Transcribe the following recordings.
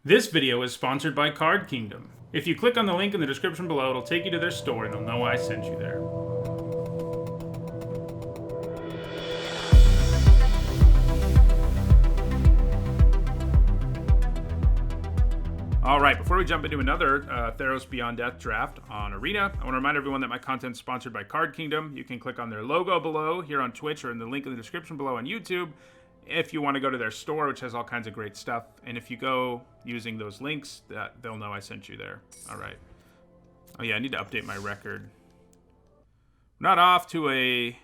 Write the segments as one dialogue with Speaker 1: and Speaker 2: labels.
Speaker 1: This video is sponsored by Card Kingdom. If you click on the link in the description below, it'll take you to their store and they'll know I sent you there. Alright, before we jump into another Theros Beyond Death draft on Arena, I want to remind everyone that my content is sponsored by Card Kingdom. You can click on their logo below here on Twitch or in the link in the description below on YouTube if you want to go to their store, which has all kinds of great stuff. And if you go using those links, they'll know I sent you there. Alright. Oh yeah, I need to update my record. Not off to a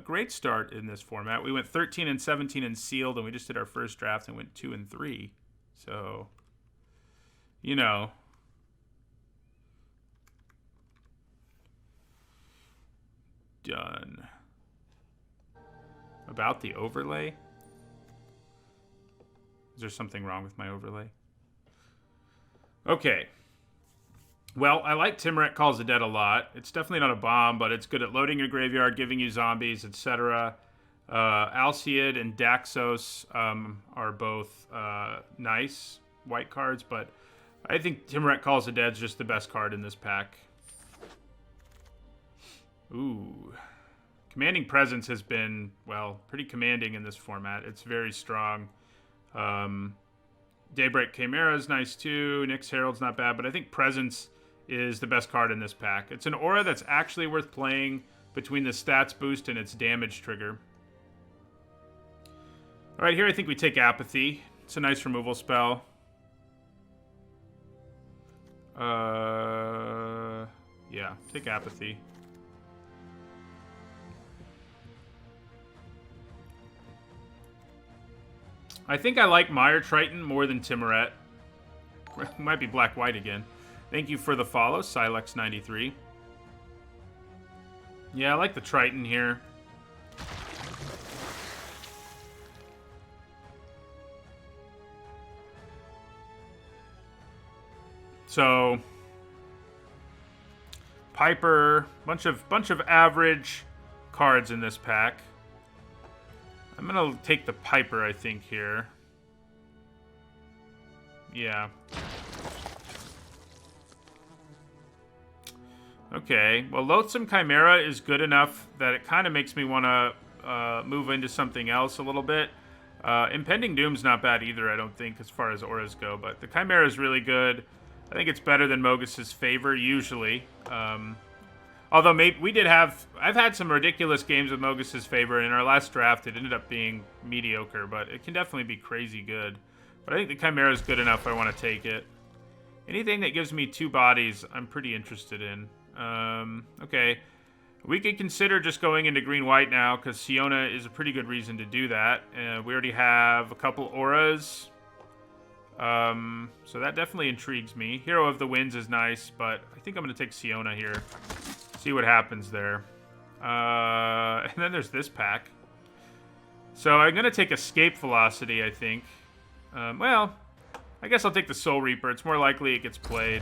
Speaker 1: great start in this format. We went 13 and 17 in sealed, and we just did our first draft and went 2 and 3. So, you know. Done. About the overlay? Is there something wrong with my overlay? Okay. Well, I like Timuret Calls the Dead a lot. It's definitely not a bomb, but it's good at loading your graveyard, giving you zombies, etc. Alcid and Daxos are both nice white cards, but I think Timuret Calls the Dead is just the best card in this pack. Ooh. Commanding Presence has been, well, pretty commanding in this format. It's very strong. Daybreak Chimera is nice too. Nyx Herald's not bad, but I think Presence is the best card in this pack. It's an aura that's actually worth playing between the stats boost and its damage trigger. Alright, here I think we take Apathy. It's a nice removal spell. Yeah, take Apathy. I think I like Mire Triton more than Timuret. Might be black-white again. Thank you for the follow, Silex93. Yeah, I like the Triton here. So, Piper, bunch of average cards in this pack. I'm gonna take the Piper, I think, here. Yeah. Okay. Well, Loathsome Chimera is good enough that it kind of makes me want to move into something else a little bit. Impending Doom's not bad either, I don't think, as far as auras go. But the Chimera is really good. I think it's better than Mogus's Favor, usually. Although maybe we did have... I've had some ridiculous games with Mogus's Favor, and in our last draft it ended up being mediocre, but it can definitely be crazy good. But I think the Chimera is good enough, I want to take it. Anything that gives me 2 bodies, I'm pretty interested in. Okay. We could consider just going into green-white now, because Siona is a pretty good reason to do that. We already have a couple auras. So that definitely intrigues me. Hero of the Winds is nice, but I think I'm going to take Siona here. See what happens there. And then there's this pack. So I'm going to take Escape Velocity, I think. Well, I guess I'll take the Soul Reaper. It's more likely it gets played.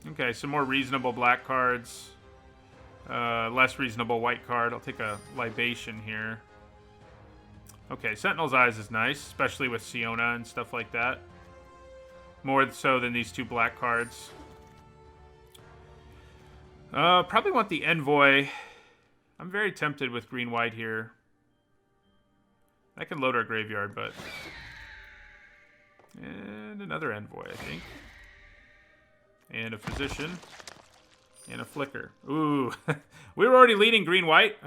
Speaker 1: Okay, some more reasonable black cards. Less reasonable white card. I'll take a Libation here. Okay, Sentinel's Eyes is nice, especially with Siona and stuff like that. More so than these 2 black cards. Probably want the Envoy. I'm very tempted with green-white here. I can load our graveyard, but... And another Envoy, I think. And a Physician. And a Flicker. Ooh. We were already leading green-white.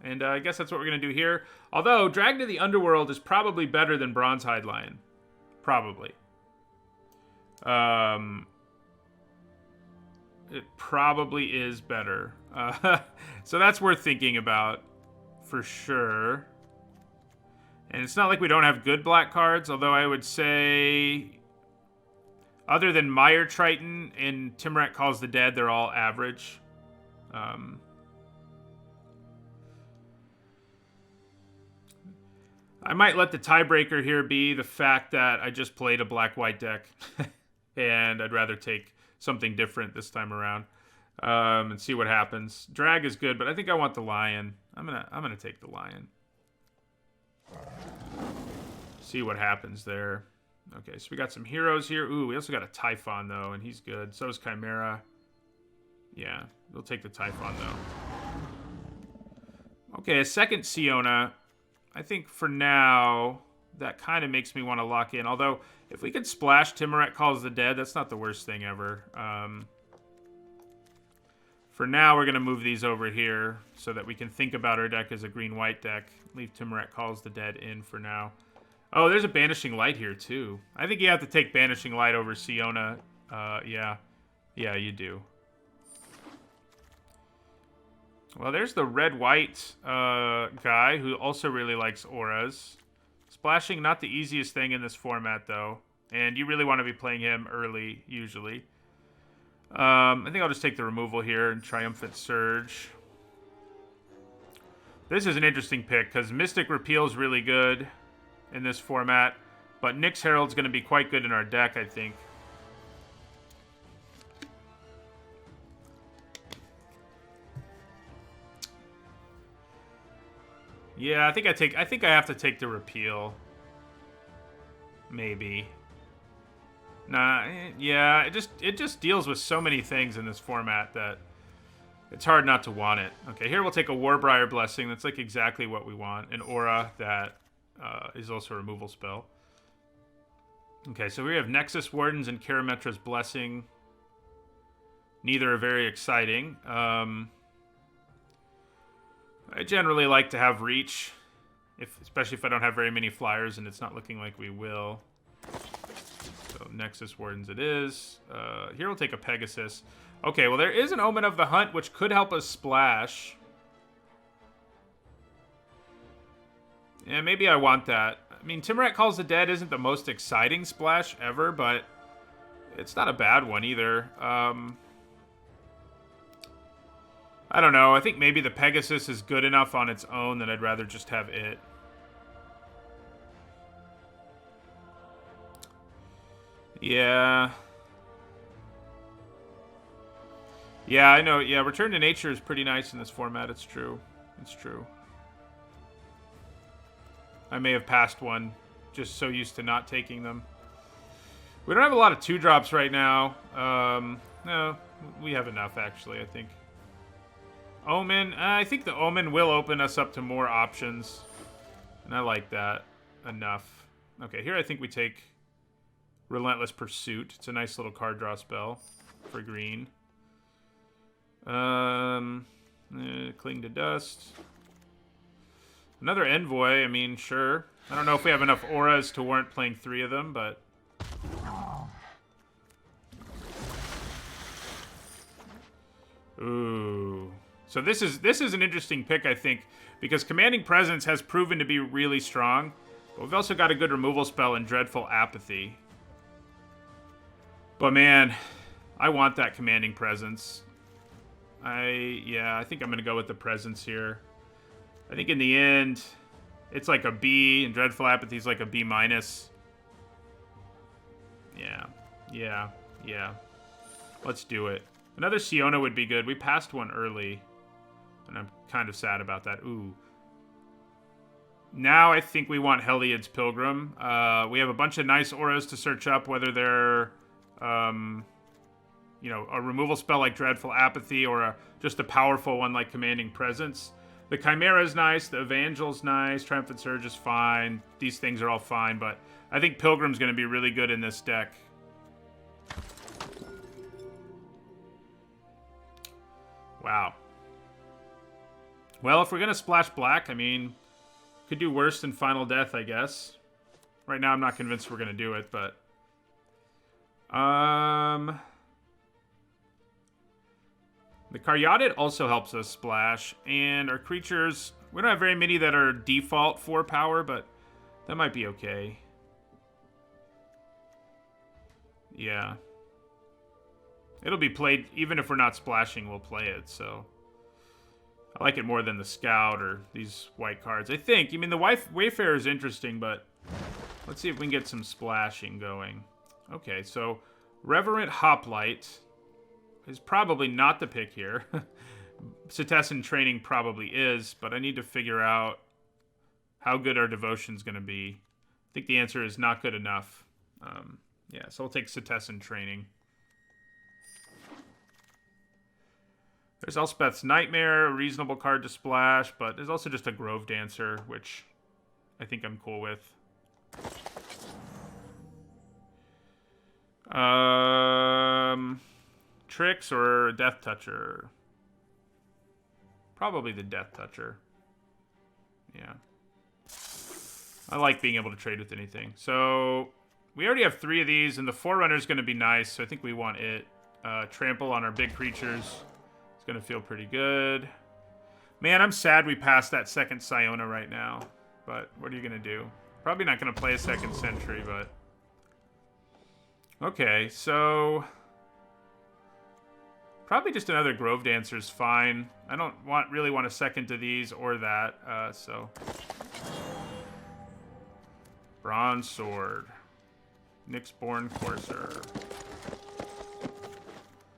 Speaker 1: And I guess that's what we're going to do here. Although, Drag to the Underworld is probably better than Bronze-Hide Lion. Probably. It probably is better. So that's worth thinking about, for sure. And it's not like we don't have good black cards, although I would say, other than Mire Triton and Timuret Calls the Dead, they're all average. I might let the tiebreaker here be the fact that I just played a black-white deck. And I'd rather take something different this time around. And see what happens. Drag is good, but I think I want the Lion. I'm gonna take the Lion. See what happens there. Okay, so we got some heroes here. Ooh, we also got a Typhon, though, and he's good. So is Chimera. Yeah, we'll take the Typhon, though. Okay, a second Siona. I think for now, that kind of makes me want to lock in. Although, if we could splash Timoret Calls the Dead, that's not the worst thing ever. For now, we're going to move these over here so that we can think about our deck as a green-white deck. Leave Timoret Calls the Dead in for now. Oh, there's a Banishing Light here, too. I think you have to take Banishing Light over Siona. Yeah. Yeah, you do. Well, there's the red-white guy who also really likes auras. Splashing, not the easiest thing in this format, though. And you really want to be playing him early, usually. I think I'll just take the removal here and Triumphant Surge. This is an interesting pick, because Mystic Repeal is really good in this format, but Nyx Herald's going to be quite good in our deck, I think. Yeah, I think I have to take the repeal. Maybe. Nah, yeah, it just deals with so many things in this format that it's hard not to want it. Okay, here we'll take a Warbriar Blessing. That's like exactly what we want. An aura that is also a removal spell. Okay, so we have Nexus Wardens and Karametra's Blessing. Neither are very exciting. I generally like to have Reach, especially if I don't have very many flyers, and it's not looking like we will. So Nexus Wardens it is. Here we'll take a Pegasus. Okay, well there is an Omen of the Hunt, which could help us splash. Yeah, maybe I want that. I mean, Timoret Calls the Dead isn't the most exciting splash ever, but it's not a bad one either. I don't know. I think maybe the Pegasus is good enough on its own that I'd rather just have it. Yeah. Yeah, I know. Yeah, Return to Nature is pretty nice in this format. It's true. It's true. I may have passed one. Just so used to not taking them. We don't have a lot of 2-drops right now. No, we have enough, actually, I think. Omen. I think the Omen will open us up to more options. And I like that enough. Okay, here I think we take Relentless Pursuit. It's a nice little card draw spell for green. Cling to Dust. Another Envoy, I mean, sure. I don't know if we have enough auras to warrant playing 3 of them, but... Ooh. So this is an interesting pick, I think, because Commanding Presence has proven to be really strong, but we've also got a good removal spell in Dreadful Apathy. But man, I want that Commanding Presence. I think I'm going to go with the Presence here. I think in the end, it's like a B, and Dreadful Apathy is like a B-. Yeah. Let's do it. Another Siona would be good. We passed one early, and I'm kind of sad about that. Ooh. Now I think we want Heliod's Pilgrim. We have a bunch of nice auras to search up, whether they're, you know, a removal spell like Dreadful Apathy or just a powerful one like Commanding Presence. The Chimera is nice. The Evangel's nice. Triumphant Surge is fine. These things are all fine, but I think Pilgrim's going to be really good in this deck. Wow. Well, if we're going to splash black, I mean, could do worse than Final Death, I guess. Right now, I'm not convinced we're going to do it, but... The Caryatid also helps us splash, and our creatures... We don't have very many that are default 4 power, but that might be okay. Yeah. It'll be played, even if we're not splashing, we'll play it, so... I like it more than the Scout or these white cards. I think. I mean, the Wayfarer is interesting, but let's see if we can get some splashing going. Okay, so Reverent Hoplite is probably not the pick here. Cetizen Training probably is, but I need to figure out how good our Devotion's going to be. I think the answer is not good enough. Yeah, so we'll take Setessan Training. There's Elspeth's Nightmare, a reasonable card to splash, but there's also just a Grove Dancer, which I think I'm cool with. Tricks or Death Toucher? Probably the Death Toucher. Yeah. I like being able to trade with anything. So we already have 3 of these, and the Forerunner's going to be nice, so I think we want it. Trample on our big creatures. It's going to feel pretty good. Man, I'm sad we passed that second Siona right now. But what are you going to do? Probably not going to play a second Sentry, but... Okay, so... Probably just another Grove Dancer is fine. I don't really want a second to these or that, so... Bronze Sword. Nyxborn Courser.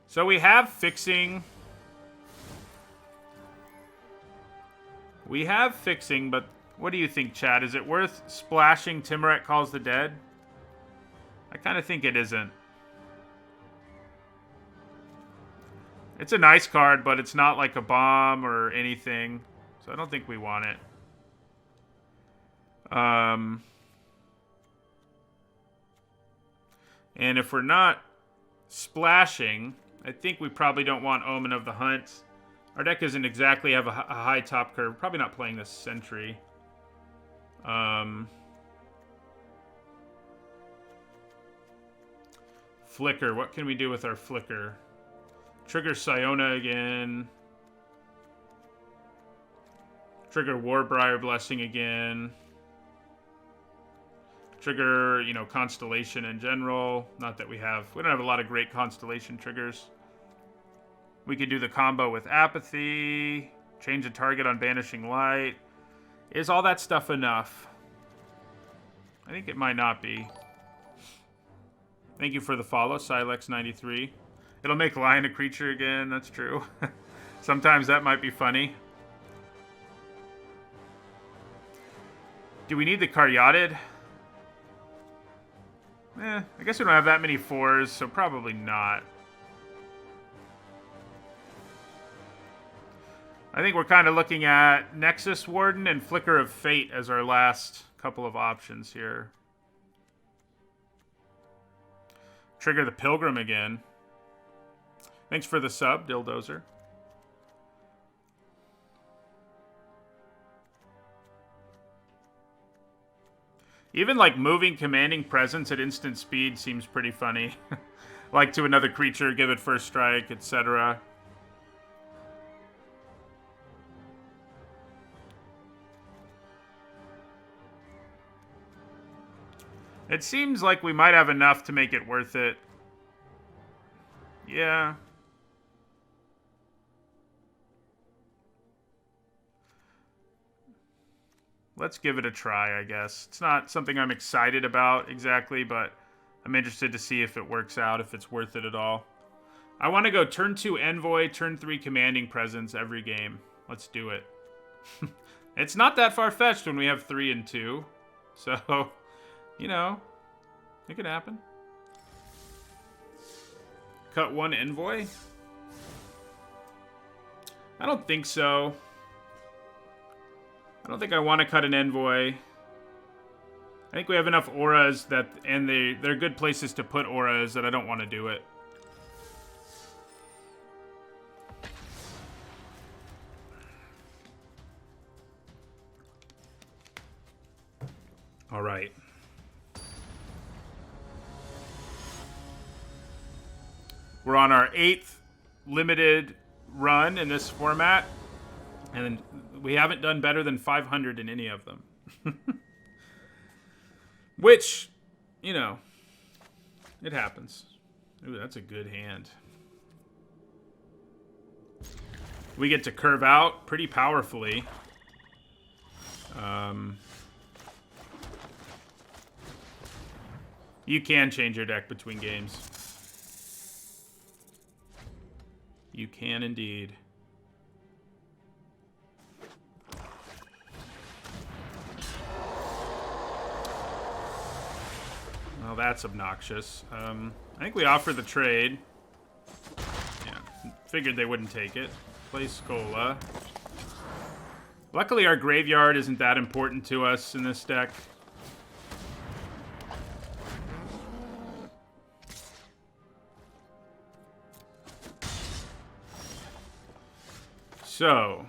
Speaker 1: So we have Fixing. We have Fixing, but what do you think, Chad? Is it worth splashing Timuret Calls the Dead? I kind of think it isn't. It's a nice card, but it's not like a bomb or anything. So I don't think we want it. And if we're not splashing, I think we probably don't want Omen of the Hunt. Our deck doesn't exactly have a high top curve. Probably not playing this Sentry. Flicker. What can we do with our Flicker? Trigger Siona again. Trigger Warbriar Blessing again. Trigger, you know, Constellation in general. Not that we don't have a lot of great Constellation triggers. We could do the combo with Apathy. Change the target on Banishing Light. Is all that stuff enough? I think it might not be. Thank you for the follow, Silex93. It'll make Lion a creature again, that's true. Sometimes that might be funny. Do we need the Caryatid? I guess we don't have that many 4s, so probably not. I think we're kind of looking at Nexus Warden and Flicker of Fate as our last couple of options here. Trigger the Pilgrim again. Thanks for the sub, Dildozer. Even like moving Commanding Presence at instant speed seems pretty funny. Like to another creature, give it first strike, etc. It seems like we might have enough to make it worth it. Yeah. Let's give it a try, I guess. It's not something I'm excited about exactly, but I'm interested to see if it works out, if it's worth it at all. I want to go turn 2 Envoy, turn 3 Commanding Presence every game. Let's do it. It's not that far-fetched when we have 3 and 2. So, you know, it could happen. Cut 1 Envoy? I don't think so. I don't think I want to cut an Envoy. I think we have enough auras and they're good places to put auras that I don't want to do it. All right. We're on our 8th limited run in this format, and we haven't done better than 500 in any of them. Which, you know, it happens. Ooh, that's a good hand. We get to curve out pretty powerfully. You can change your deck between games. You can indeed. Well, that's obnoxious. I think we offer the trade. Yeah, figured they wouldn't take it. Play Skola. Luckily, our graveyard isn't that important to us in this deck. So,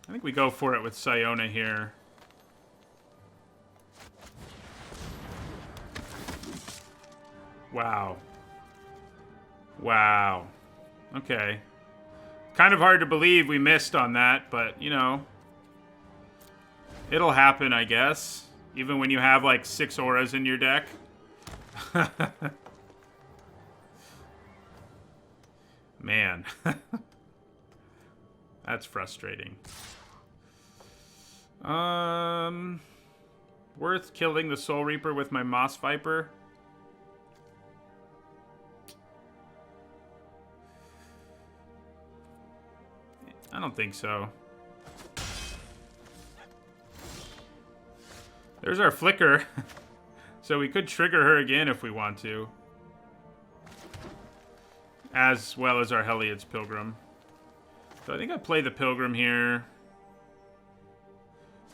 Speaker 1: I think we go for it with Siona here. Wow. Wow. Okay. Kind of hard to believe we missed on that, but, you know, it'll happen, I guess. Even when you have, like, 6 auras in your deck. Man. That's frustrating. Worth killing the Soul Reaper with my Moss Viper? I don't think so. There's our Flicker. So we could trigger her again if we want to. As well as our Heliod's Pilgrim. So I think I play the Pilgrim here.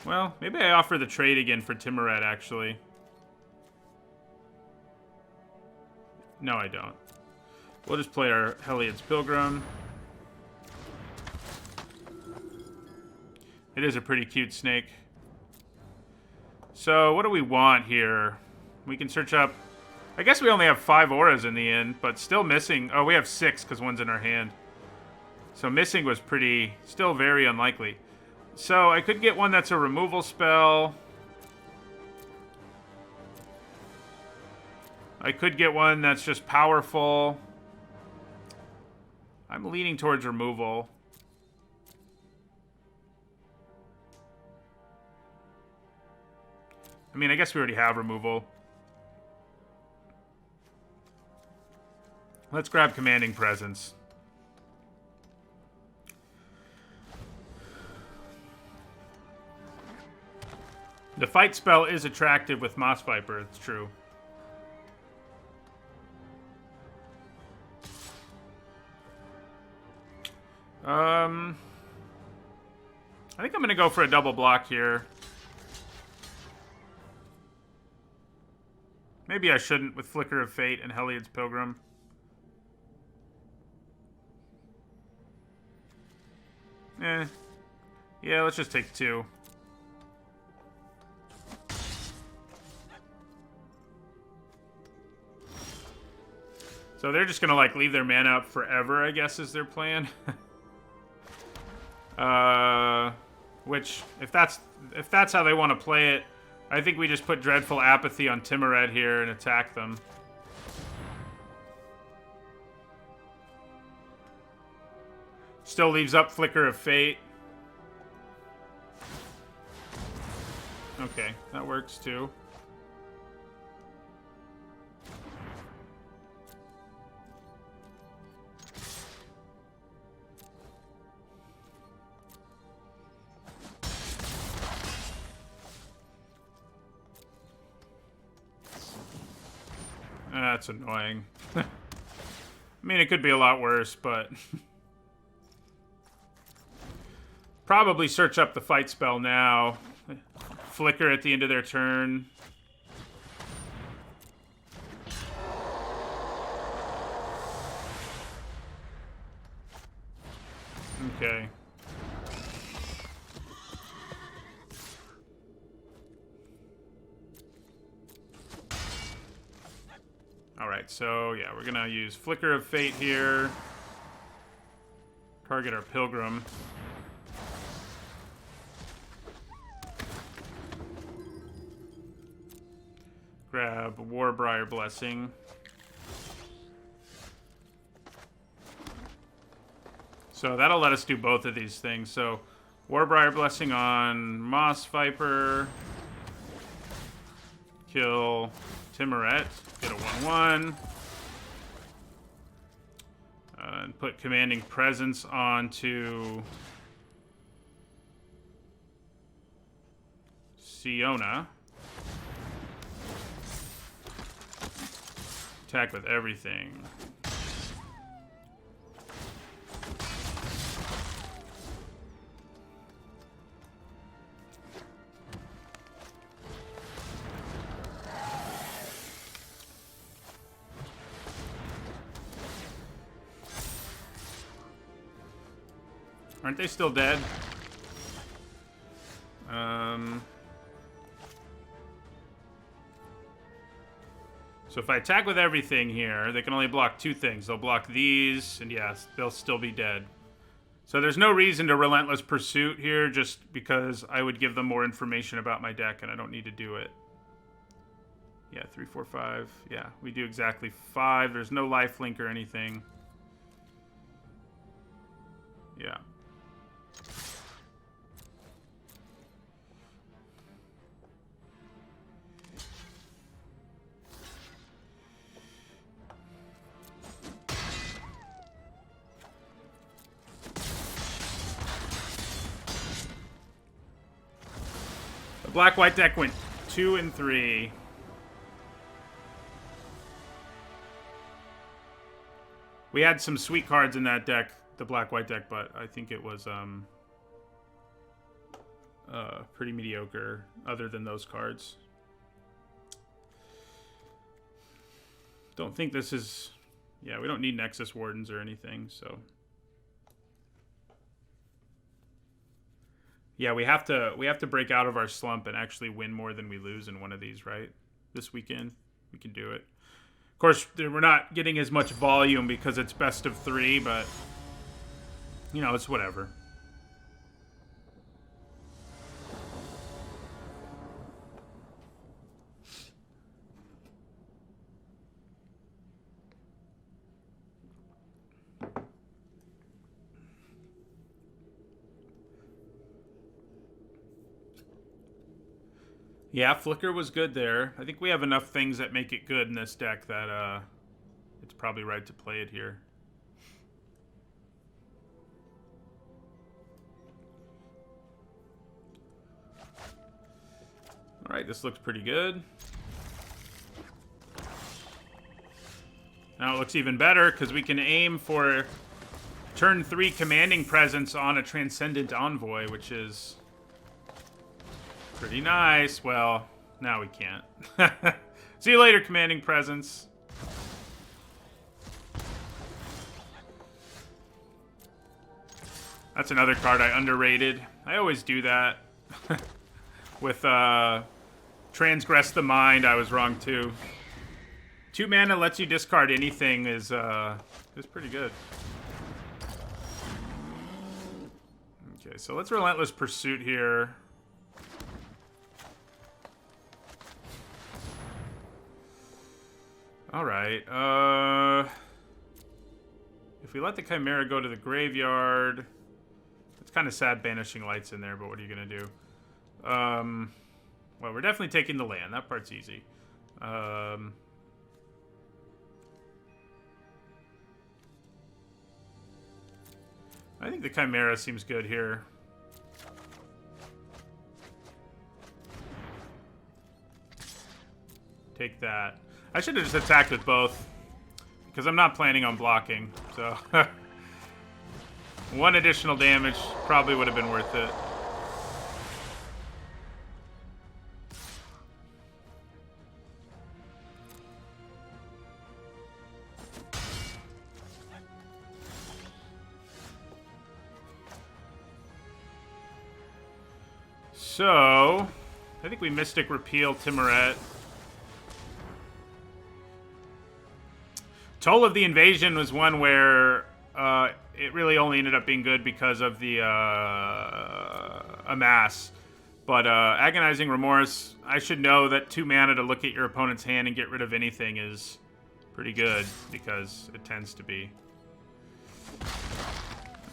Speaker 1: Well, maybe I offer the trade again for Timuret, actually. No, I don't. We'll just play our Heliod's Pilgrim. It is a pretty cute snake. So, what do we want here? We can search up... I guess we only have 5 auras in the end, but still missing... Oh, we have 6 because one's in our hand. So missing was pretty... Still very unlikely. So, I could get one that's a removal spell. I could get one that's just powerful. I'm leaning towards removal. I mean, I guess we already have removal. Let's grab Commanding Presence. The fight spell is attractive with Moss Viper, it's true. I think I'm going to go for a double block here. Maybe I shouldn't with Flicker of Fate and Heliod's Pilgrim. Yeah, let's just take 2. So they're just gonna like leave their mana up forever, I guess, is their plan. Which, if that's how they want to play it, I think we just put Dreadful Apathy on Timuret here and attack them. Still leaves up Flicker of Fate. Okay, that works too. That's annoying. I mean, it could be a lot worse, but... Probably search up the fight spell now. Flicker at the end of their turn. Okay. Alright, so yeah, we're gonna use Flicker of Fate here. Target our Pilgrim. Grab Warbriar Blessing. So that'll let us do both of these things. So Warbriar Blessing on Moss Viper. Kill Timuret. Get a 1/1. And put Commanding Presence onto Siona. Attack with everything. Aren't they still dead? So if I attack with everything here, they can only block 2 things. They'll block these, and yes, they'll still be dead. So there's no reason to Relentless Pursuit here, just because I would give them more information about my deck, and I don't need to do it. Yeah, 3, 4, 5. Yeah, we do exactly 5. There's no lifelink or anything. Yeah. The black-white deck went 2 and 3. We had some sweet cards in that deck, the black-white deck, but I think it was pretty mediocre other than those cards. Don't think this is... Yeah, we don't need Nexus Wardens or anything, so... Yeah, we have to break out of our slump and actually win more than we lose in one of these, right? This weekend, we can do it. Of course, we're not getting as much volume because it's best of 3, but you know, it's whatever. Yeah, Flicker was good there. I think we have enough things that make it good in this deck that it's probably right to play it here. All right, this looks pretty good. Now it looks even better because we can aim for turn 3 Commanding Presence on a Transcendent Envoy, which is... pretty nice. Well, now we can't. See you later, Commanding Presence. That's another card I underrated. I always do that. With Transgress the Mind, I was wrong too. 2 mana lets you discard anything is pretty good. Okay, so let's Relentless Pursuit here. Alright, if we let the Chimera go to the graveyard, it's kind of sad banishing Lights in there, but what are you going to do? Well, we're definitely taking the land. That part's easy. I think the Chimera seems good here. Take that. I should have just attacked with both, because I'm not planning on blocking, so... 1 additional damage probably would have been worth it. So, I think we Mystic Repeal Timoret. Toll of the Invasion was one where it really only ended up being good because of the Amass. But Agonizing Remorse, I should know that 2 mana to look at your opponent's hand and get rid of anything is pretty good, because it tends to be.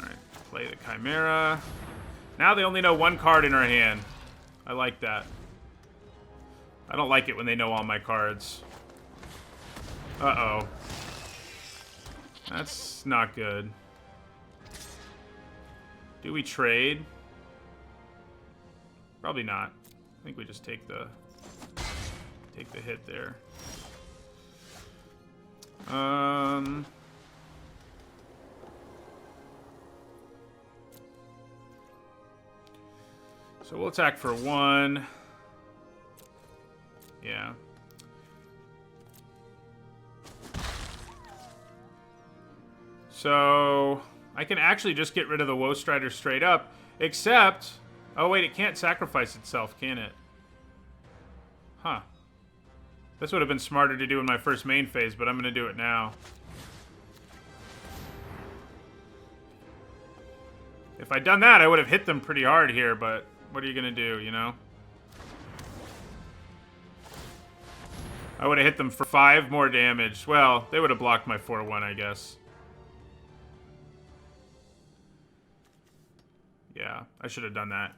Speaker 1: Alright, play the Chimera. Now they only know 1 card in our hand. I like that. I don't like it when they know all my cards. Uh-oh. That's not good. Do we trade? Probably not. I think we just take the hit there. So we'll attack for 1. Yeah. So I can actually just get rid of the Woe Strider straight up, except... Oh, wait, it can't sacrifice itself, can it? Huh. This would have been smarter to do in my first main phase, but I'm going to do it now. If I'd done that, I would have hit them pretty hard here, but what are you going to do, you know? I would have hit them for 5 more damage. Well, they would have blocked my 4-1, I guess. Yeah, I should have done that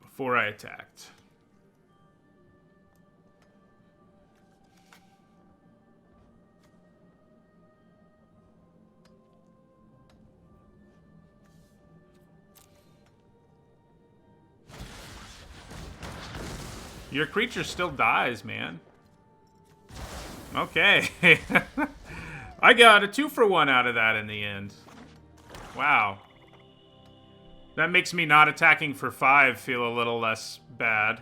Speaker 1: before I attacked. Your creature still dies, man. Okay. I got a 2-for-1 out of that in the end. Wow. That makes me not attacking for 5 feel a little less bad.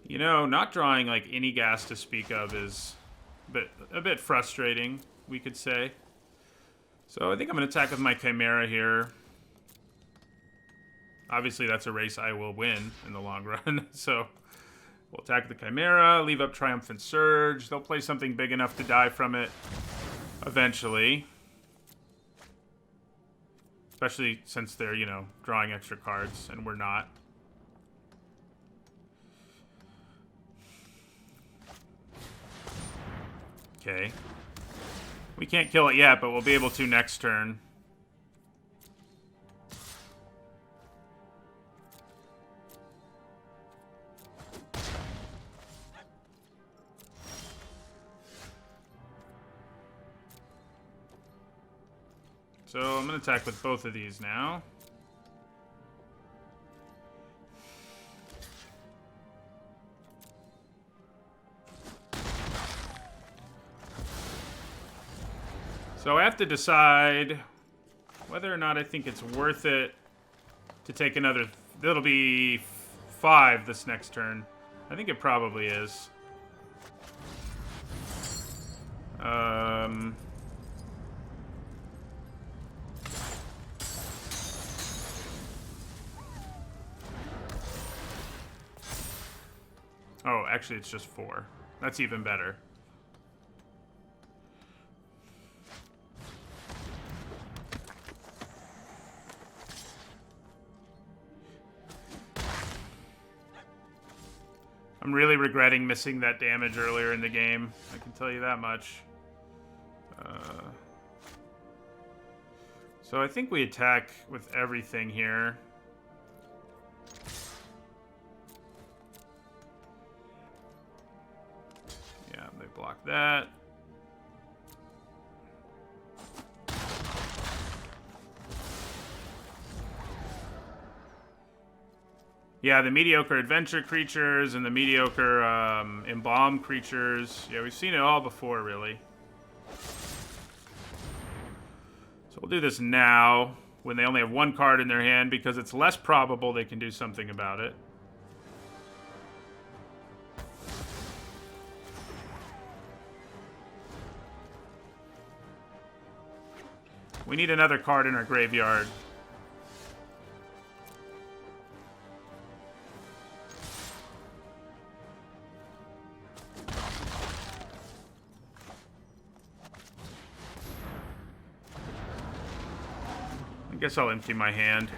Speaker 1: You know, not drawing like any gas to speak of is a bit frustrating, we could say. So I think I'm going to attack with my Chimera here. Obviously, that's a race I will win in the long run. So we'll attack the Chimera, leave up Triumphant Surge. They'll play something big enough to die from it eventually. Especially since they're, you know, drawing extra cards and we're not. Okay. We can't kill it yet, but we'll be able to next turn. So I'm going to attack with both of these now. So I have to decide whether or not I think it's worth it to take another... It'll be 5 this next turn. I think it probably is. Oh, actually it's just 4. That's even better. I'm really regretting missing that damage earlier in the game. I can tell you that much. So I think we attack with everything here. Yeah, they block that. Yeah, the mediocre adventure creatures and the mediocre embalm creatures. Yeah, we've seen it all before, really. So we'll do this now, when they only have 1 card in their hand, because it's less probable they can do something about it. We need another card in our graveyard. I guess I'll empty my hand.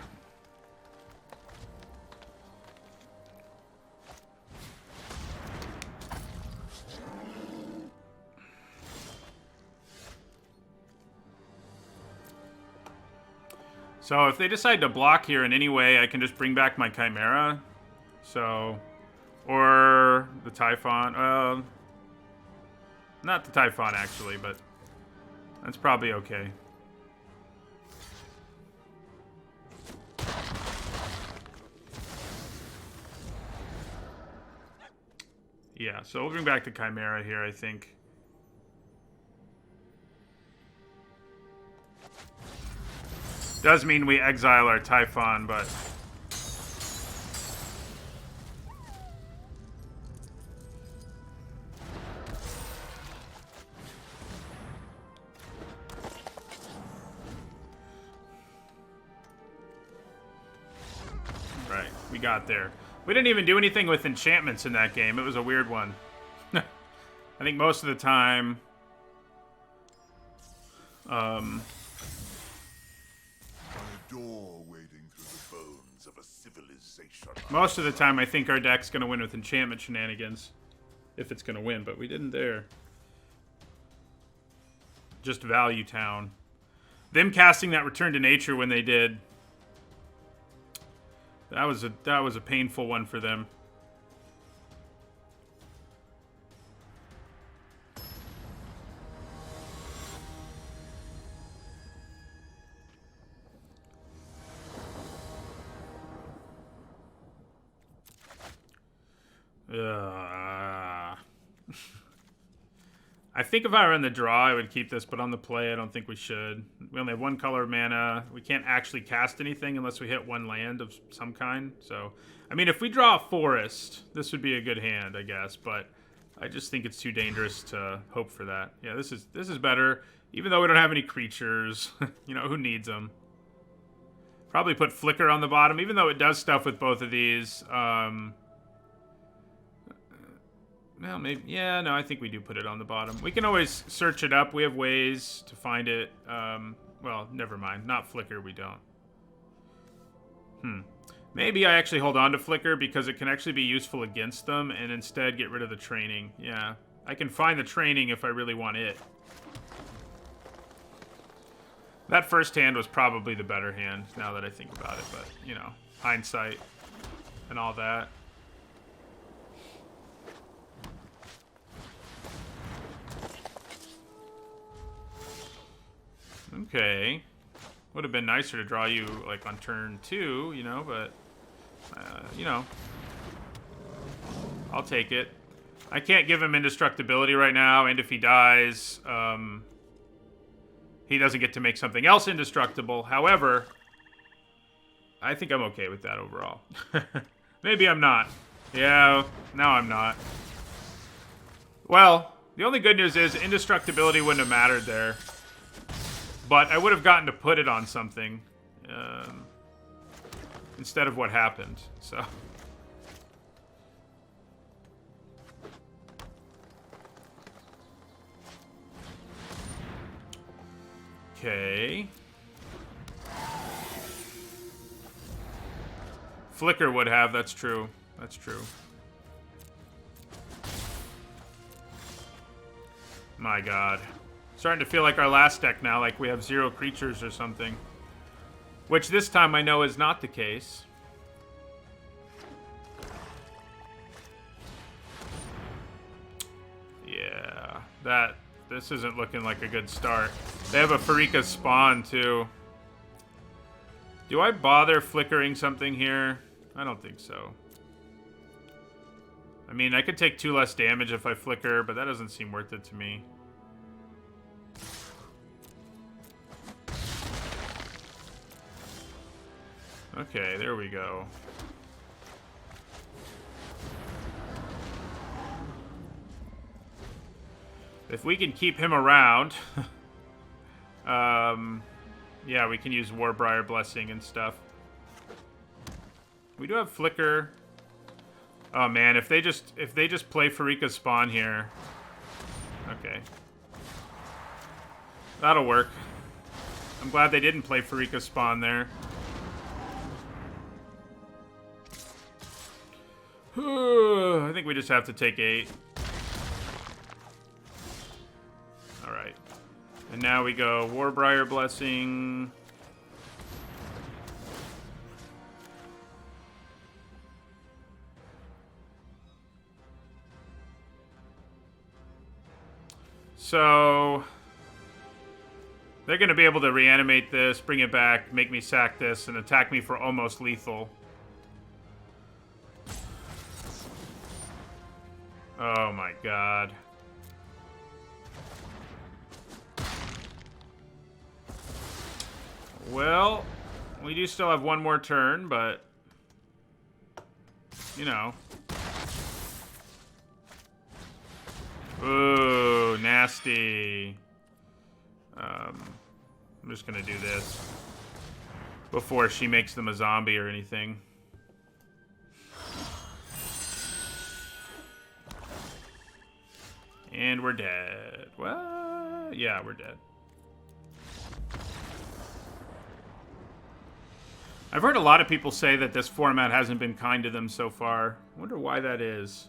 Speaker 1: So if they decide to block here in any way, I can just bring back my Chimera. So, or the Typhon. Not the Typhon, actually, but that's probably okay. Yeah, so we'll bring back the Chimera here, I think. Does mean we exile our Typhon, but... Right, we got there. We didn't even do anything with enchantments in that game. It was a weird one. I think most of the time... Most of the time, I think our deck's going to win with enchantment shenanigans. If it's going to win, but we didn't there. Just Value Town. Them casting that Return to Nature when they did... That was a painful one for them. I think if I were in the draw, I would keep this, but on the play, I don't think we should. We only have one color of mana. We can't actually cast anything unless we hit one land of some kind. So, I mean, if we draw a forest, this would be a good hand, I guess. But I just think it's too dangerous to hope for that. Yeah, this is better. Even though we don't have any creatures, you know, who needs them? Probably put Flicker on the bottom, even though it does stuff with both of these. Well, maybe, yeah, no, I think we do put it on the bottom. We can always search it up. We have ways to find it. Well, never mind. Not Flicker, we don't. Maybe I actually hold on to Flicker because it can actually be useful against them and instead get rid of the training. Yeah, I can find the training if I really want it. That first hand was probably the better hand, now that I think about it, but, you know, hindsight and all that. Okay. Would have been nicer to draw you, like, on turn 2, you know, but, you know. I'll take it. I can't give him indestructibility right now, and if he dies, he doesn't get to make something else indestructible. However, I think I'm okay with that overall. Maybe I'm not. Yeah, now I'm not. Well, the only good news is indestructibility wouldn't have mattered there. But I would have gotten to put it on something instead of what happened, so. Okay. Flicker would have, that's true. That's true. My god. Starting to feel like our last deck now, like we have 0 creatures or something. Which this time I know is not the case. Yeah, this isn't looking like a good start. They have a Pharika spawn too. Do I bother flickering something here? I don't think so. I mean, I could take 2 less damage if I flicker, but that doesn't seem worth it to me. Okay, there we go. If we can keep him around, yeah, we can use Warbriar Blessing and stuff. We do have Flicker. Oh man, if they just play Pharika's spawn here, okay, that'll work. I'm glad they didn't play Pharika's spawn there. I think we just have to take 8. Alright. And now we go Warbriar Blessing. So they're going to be able to reanimate this, bring it back, make me sack this, and attack me for almost lethal. Oh my god. Well, we do still have one more turn, but you know. Ooh, nasty. I'm just gonna do this before she makes them a zombie or anything. And we're dead. Well, yeah, we're dead. I've heard a lot of people say that this format hasn't been kind to them so far. I wonder why that is.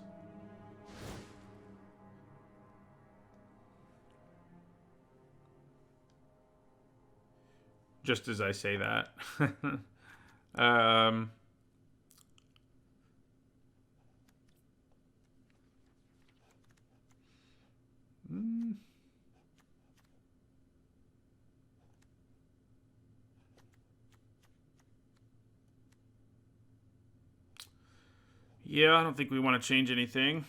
Speaker 1: Just as I say that. Yeah, I don't think we want to change anything.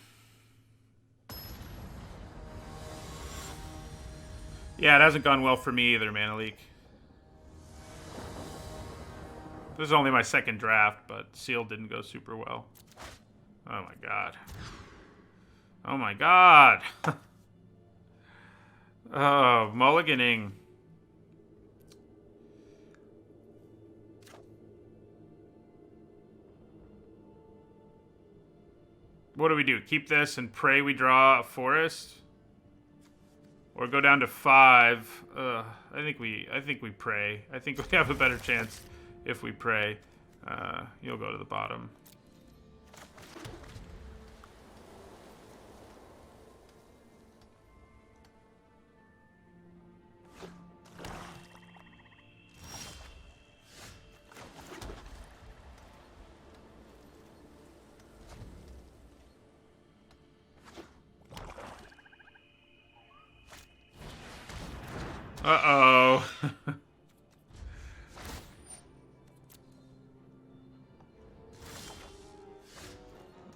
Speaker 1: Yeah, it hasn't gone well for me either, Mana Leak. This is only my second draft, but Sealed didn't go super well. Oh my god. Oh my god! Oh, mulliganing. What do we do? Keep this and pray we draw a forest? Or go down to 5? I think we pray. I think we have a better chance if we pray. You'll go to the bottom. Uh-oh.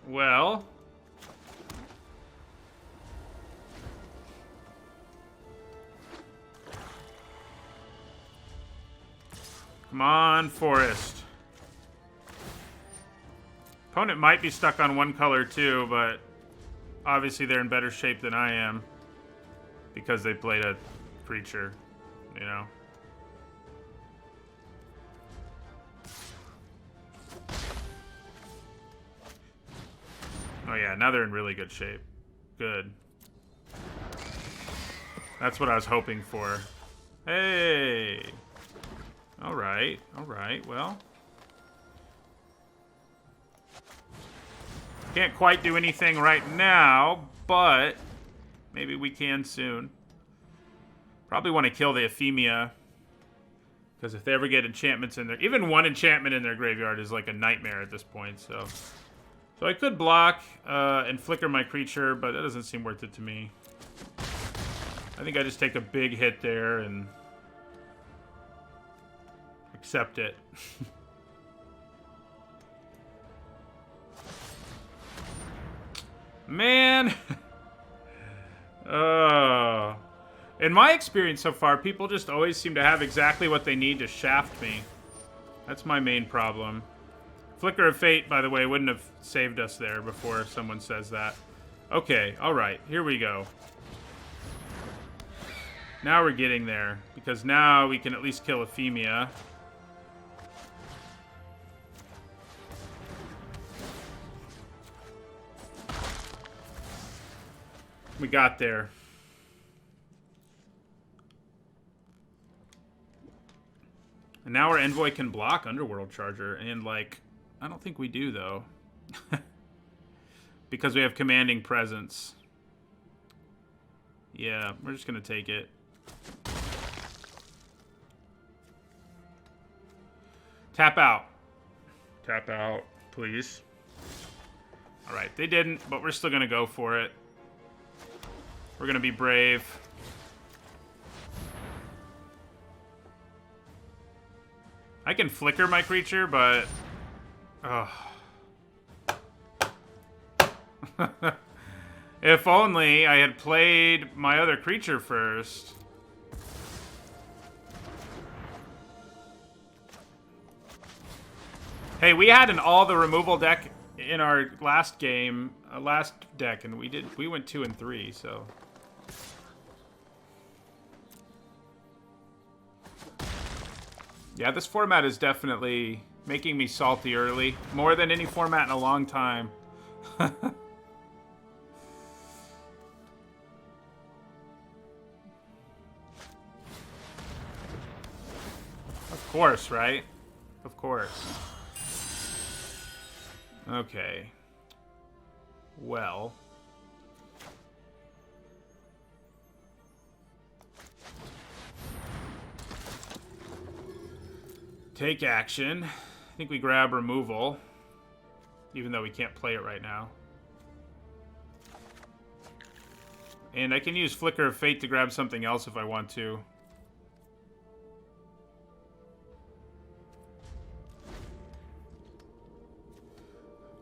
Speaker 1: Well. Come on, forest. Opponent might be stuck on one color too, but obviously they're in better shape than I am because they played a creature, you know. Oh yeah, now they're in really good shape. Good. That's what I was hoping for. Hey! Alright, well. Can't quite do anything right now, but maybe we can soon. Probably want to kill the Ephemia, because if they ever get enchantments in there, even one enchantment in their graveyard is like a nightmare at this point. So I could block and flicker my creature, but that doesn't seem worth it to me. I think I just take a big hit there and accept it. Man. In my experience so far, people just always seem to have exactly what they need to shaft me. That's my main problem. Flicker of Fate, by the way, wouldn't have saved us there before someone says that. Okay, alright, here we go. Now we're getting there, because now we can at least kill Ephemia. We got there. And now our Envoy can block Underworld Charger, and, like, I don't think we do, though. Because we have Commanding Presence. Yeah, we're just gonna take it. Tap out. Tap out, please. Alright, they didn't, but we're still gonna go for it. We're going to be brave. I can flicker my creature, but... If only I had played my other creature first. Hey, we had an all the removal deck in our last game, last deck, and we went 2 and 3, so... Yeah, this format is definitely making me salty early. More than any format in a long time. Of course, right? Of course. Okay. Well. Take action. I think we grab removal. Even though we can't play it right now. And I can use Flicker of Fate to grab something else if I want to.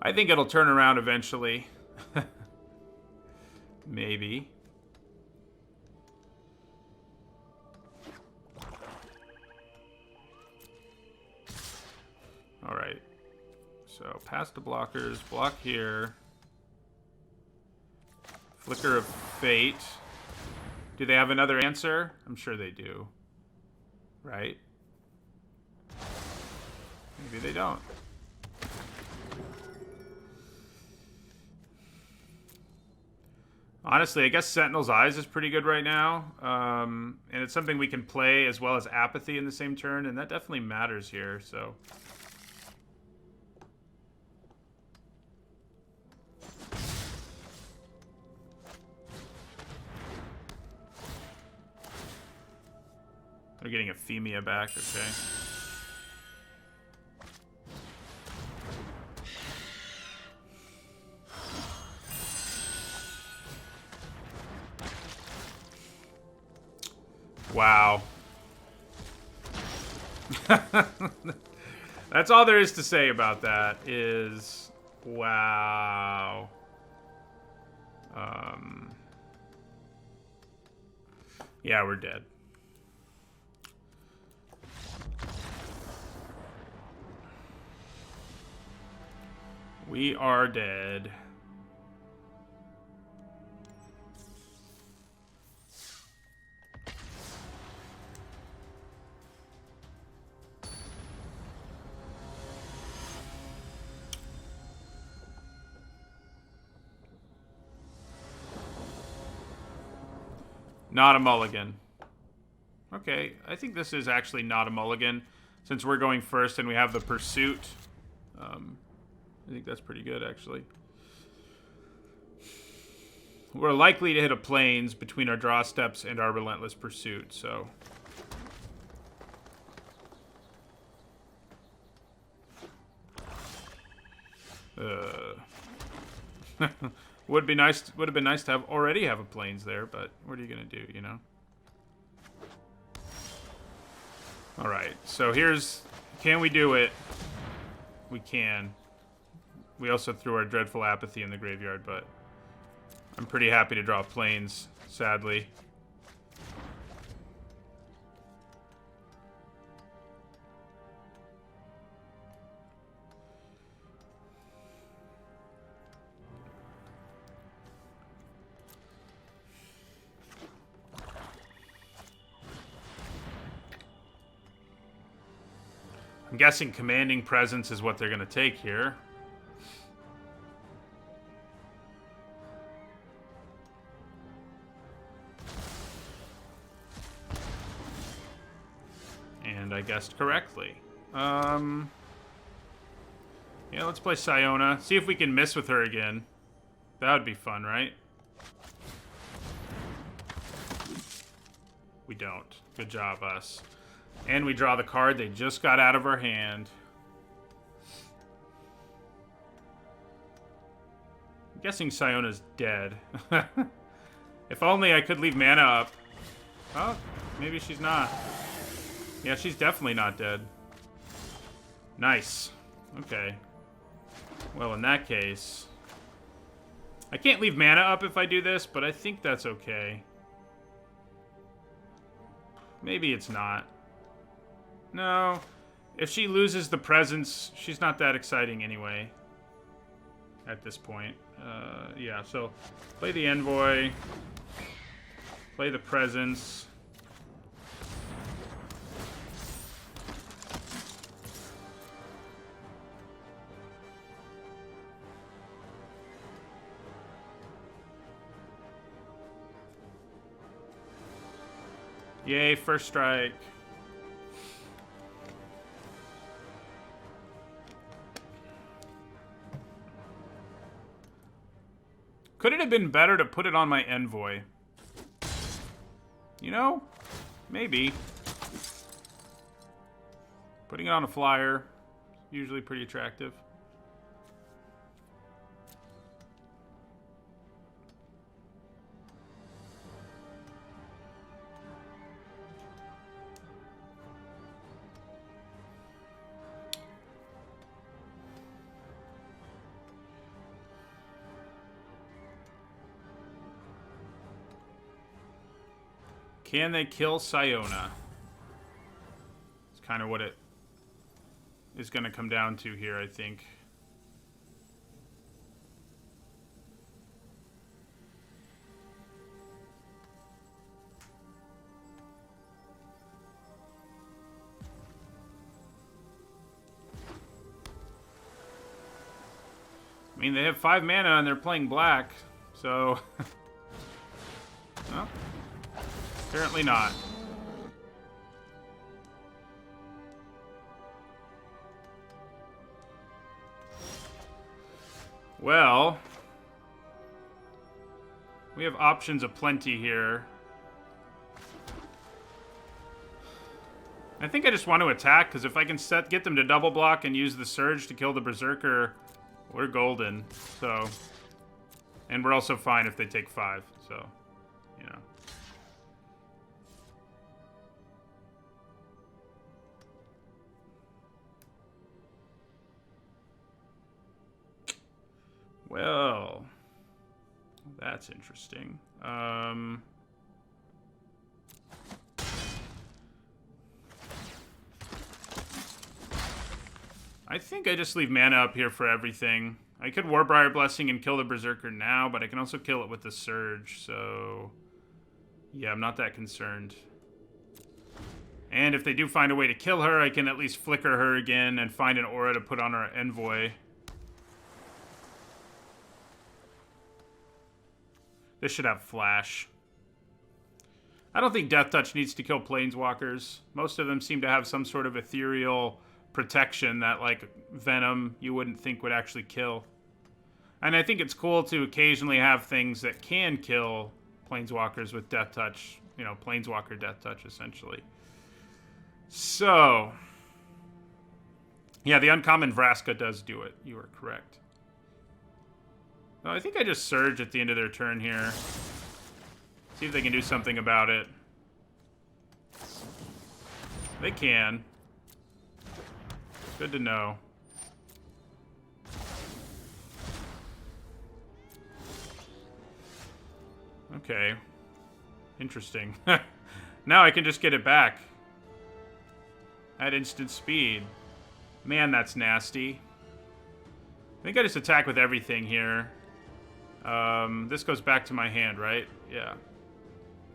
Speaker 1: I think it'll turn around eventually. Maybe. Alright. So, past the blockers. Block here. Flicker of Fate. Do they have another answer? I'm sure they do. Right? Maybe they don't. Honestly, I guess Sentinel's Eyes is pretty good right now. And it's something we can play as well as Apathy in the same turn, and that definitely matters here, so... They're getting a Femia back, okay. Wow. That's all there is to say about that is wow. Yeah, we're dead. We are dead. Not a mulligan. Okay, I think this is actually not a mulligan. Since we're going first and we have the pursuit. I think that's pretty good, actually. We're likely to hit a plains between our draw steps and our relentless pursuit, so... would have been nice to have already have a plains there, but what are you gonna do, you know? Alright, so here's... Can we do it? We can. We also threw our Dreadful Apathy in the graveyard, but I'm pretty happy to draw plains, sadly. I'm guessing Commanding Presence is what they're going to take here. And I guessed correctly. Yeah, let's play Siona. See if we can miss with her again. That would be fun, right? We don't. Good job, us. And we draw the card they just got out of our hand. I'm guessing Siona's dead. If only I could leave mana up. Oh, maybe she's not. Yeah, she's definitely not dead. Nice. Okay. Well, in that case... I can't leave mana up if I do this, but I think that's okay. Maybe it's not. No. If she loses the presence, she's not that exciting anyway. At this point. Yeah, so play the Envoy. Play the presence. Yay, first strike. Could it have been better to put it on my Envoy? You know? Maybe. Putting it on a flyer, usually pretty attractive. Can they kill Siona? It's kind of what it is going to come down to here, I think. I mean, they have 5 mana and they're playing black, so... Well, apparently not. Well, we have options aplenty here. I think I just want to attack, because if I can get them to double block and use the Surge to kill the Berserker, we're golden. So, and we're also fine if they take 5, so, you know. Well, that's interesting. I think I just leave mana up here for everything. I could Warbriar Blessing and kill the Berserker now, but I can also kill it with the Surge, so... Yeah, I'm not that concerned. And if they do find a way to kill her, I can at least flicker her again and find an aura to put on our Envoy. This should have Flash. I don't think Death Touch needs to kill Planeswalkers. Most of them seem to have some sort of ethereal protection that, like, Venom you wouldn't think would actually kill. And I think it's cool to occasionally have things that can kill Planeswalkers with Death Touch. You know, Planeswalker Death Touch, essentially. So... Yeah, the uncommon Vraska does do it. You are correct. Oh, I think I just Surge at the end of their turn here. See if they can do something about it. They can. Good to know. Okay. Interesting. Now I can just get it back. At instant speed. Man, that's nasty. I think I just attack with everything here. This goes back to my hand, right? Yeah.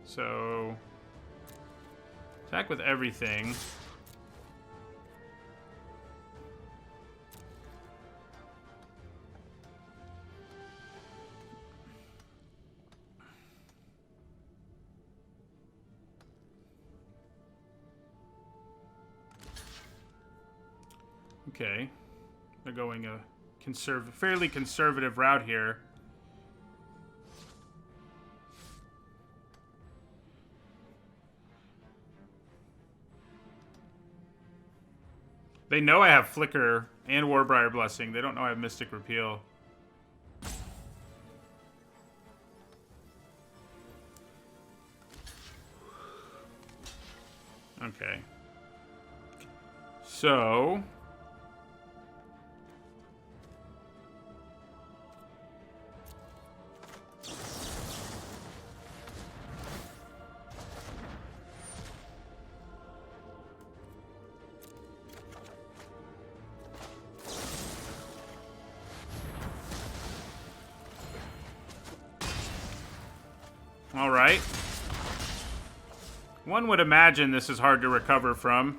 Speaker 1: So... Attack with everything. Okay. They're going a fairly conservative route here. They know I have Flicker and Warbriar Blessing. They don't know I have Mystic Repeal. Okay. So... All right. One would imagine this is hard to recover from.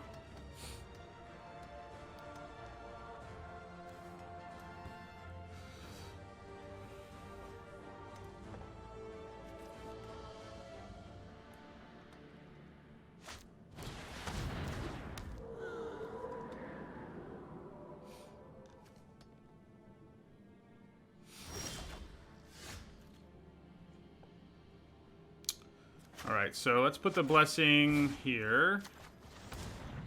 Speaker 1: Alright, so let's put the blessing here.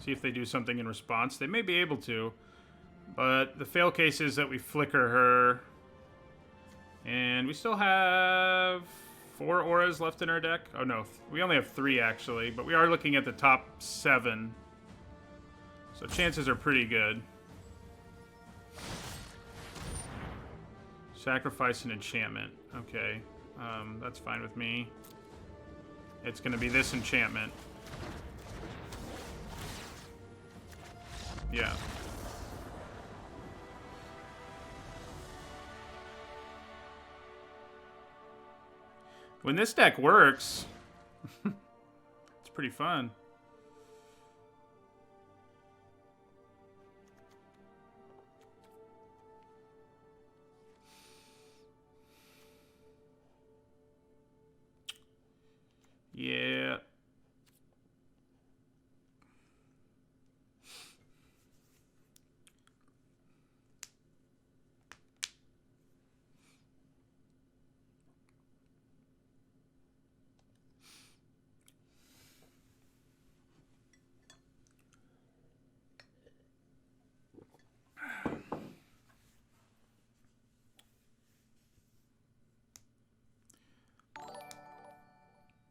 Speaker 1: See if they do something in response. They may be able to. But the fail case is that we flicker her. And we still have 4 auras left in our deck. Oh no, we only have 3 actually. But we are looking at the top 7. So chances are pretty good. Sacrifice an enchantment. Okay, that's fine with me. It's going to be this enchantment. Yeah. When this deck works, it's pretty fun. Yeah.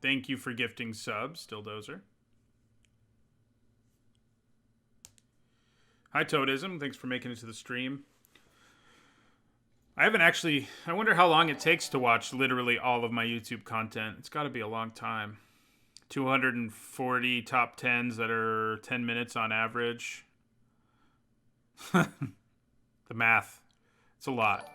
Speaker 1: Thank you for gifting subs, Stilldozer. Hi, Toadism. Thanks for making it to the stream. I haven't actually... I wonder how long it takes to watch literally all of my YouTube content. It's got to be a long time. 240 top 10s that are 10 minutes on average. The math. It's a lot.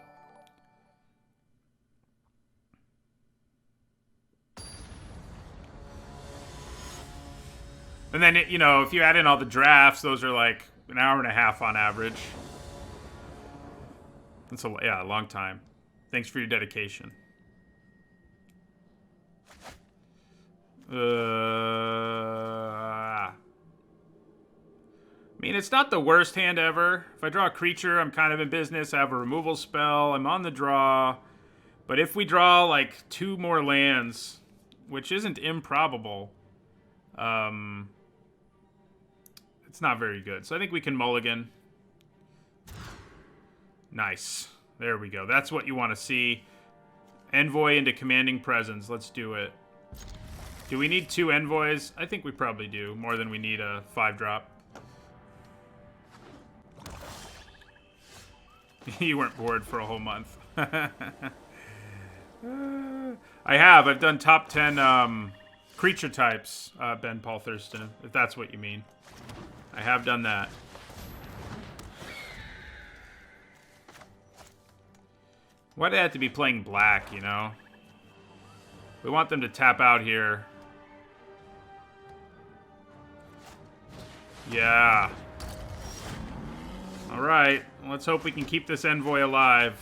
Speaker 1: And then, you know, if you add in all the drafts, those are like an hour and a half on average. That's a long time. Thanks for your dedication. I mean, it's not the worst hand ever. If I draw a creature, I'm kind of in business. I have a removal spell. I'm on the draw. But if we draw like 2 more lands, which isn't improbable, it's not very good. So I think we can mulligan. Nice. There we go. That's what you want to see. Envoy into Commanding Presence. Let's do it. Do we need 2 envoys? I think we probably do. More than we need a 5-drop. You weren't bored for a whole month. I've done top 10 creature types, Ben Paul Thurston, if that's what you mean. I have done that. Why do they have to be playing black, you know? We want them to tap out here. Yeah. Alright, let's hope we can keep this envoy alive.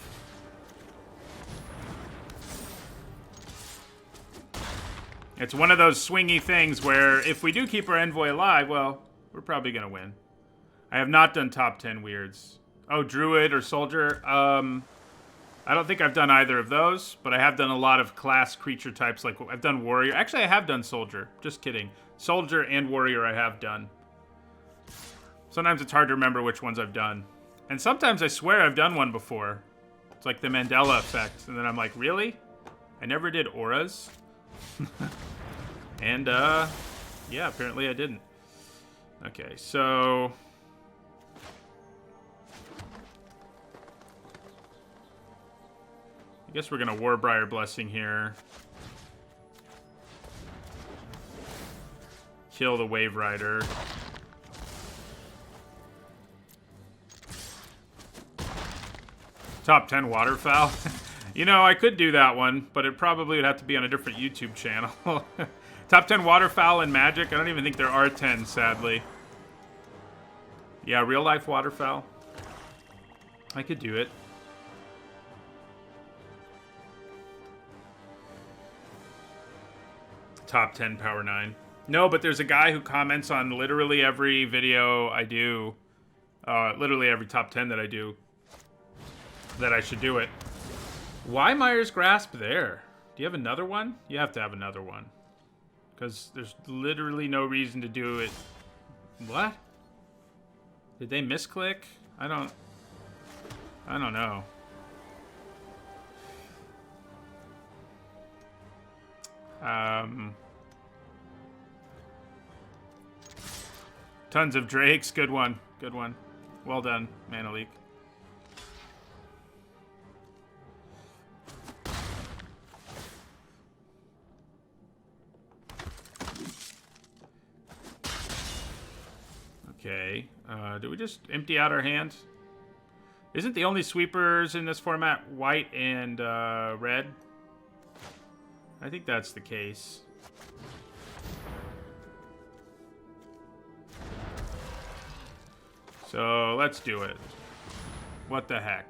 Speaker 1: It's one of those swingy things where if we do keep our envoy alive, well, we're probably going to win. I have not done top 10 weirds. Oh, druid or soldier. I don't think I've done either of those, but I have done a lot of class creature types. Like I've done warrior. Actually, I have done soldier. Just kidding. Soldier and warrior I have done. Sometimes it's hard to remember which ones I've done. And sometimes I swear I've done one before. It's like the Mandela effect. And then I'm like, really? I never did auras? And, yeah, apparently I didn't. Okay, so... I guess we're going to Warbriar Blessing here. Kill the Wave Rider. Top 10 Waterfowl. You know, I could do that one, but it probably would have to be on a different YouTube channel. Top 10 Waterfowl in Magic? I don't even think there are 10, sadly. Yeah, real life Waterfowl. I could do it. Top 10 Power 9. No, but there's a guy who comments on literally every video I do. Literally every top 10 that I do. That I should do it. Why Myers Grasp there? Do you have another one? You have to have another one. Because there's literally no reason to do it. What? Did they misclick? I don't know. Tons of Drakes. Good one. Good one. Well done, Manalik. Okay. Do we just empty out our hand? Isn't the only sweepers in this format white and red? I think that's the case. So let's do it. What the heck?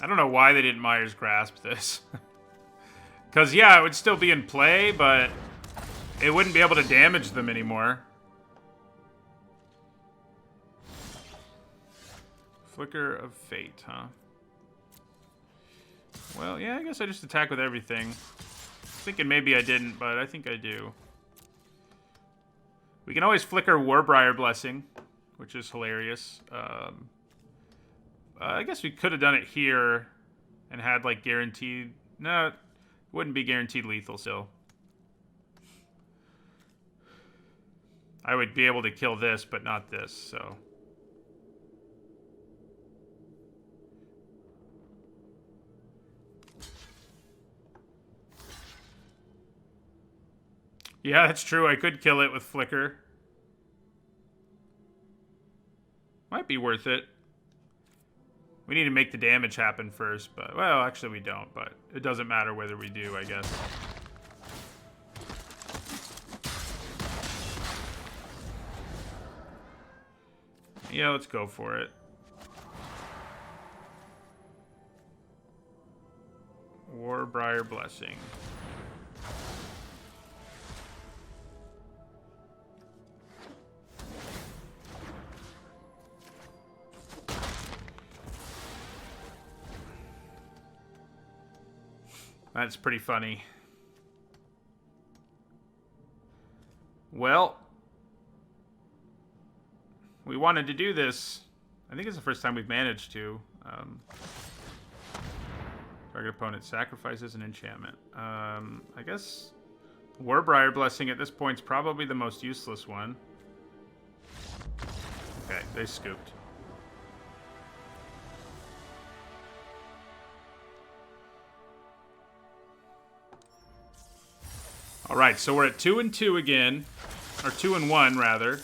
Speaker 1: I don't know why they didn't Myers Grasp this. Because, yeah, it would still be in play, but it wouldn't be able to damage them anymore. Flicker of Fate, huh? Well, yeah, I guess I just attack with everything. Thinking maybe I didn't, but I think I do. We can always Flicker Warbriar Blessing, which is hilarious. I guess we could have done it here and had, like, guaranteed... No, it wouldn't be guaranteed lethal still. I would be able to kill this, but not this, so... Yeah, that's true. I could kill it with Flicker. Might be worth it. We need to make the damage happen first, but... Well, actually we don't, but it doesn't matter whether we do, I guess. Yeah, let's go for it. Warbriar Blessing. That's pretty funny. Well, we wanted to do this. I think it's the first time we've managed to. Target opponent sacrifices an enchantment. I guess Warbriar Blessing at this point is probably the most useless one. Okay, they scooped. All right, so we're at 2-2 again, or 2-1 rather.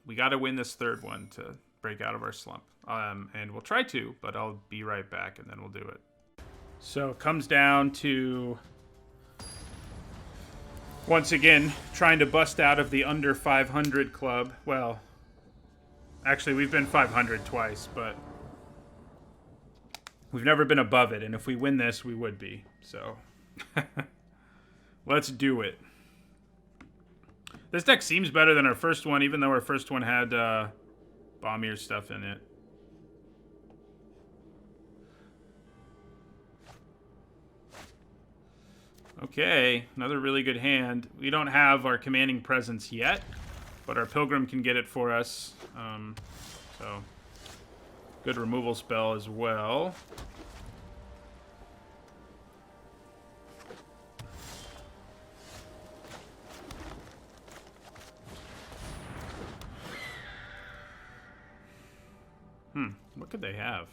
Speaker 1: We got to win this third one to break out of our slump, and we'll try to, but I'll be right back, and then we'll do it. So it comes down to once again trying to bust out of the under 500 club. Well, actually, we've been 500 twice, but we've never been above it, and if we win this, we would be. So. Let's do it. This deck seems better than our first one, even though our first one had Bombeer stuff in it. Okay, another really good hand. We don't have our Commanding Presence yet, but our Pilgrim can get it for us. So, good removal spell as well. What could they have?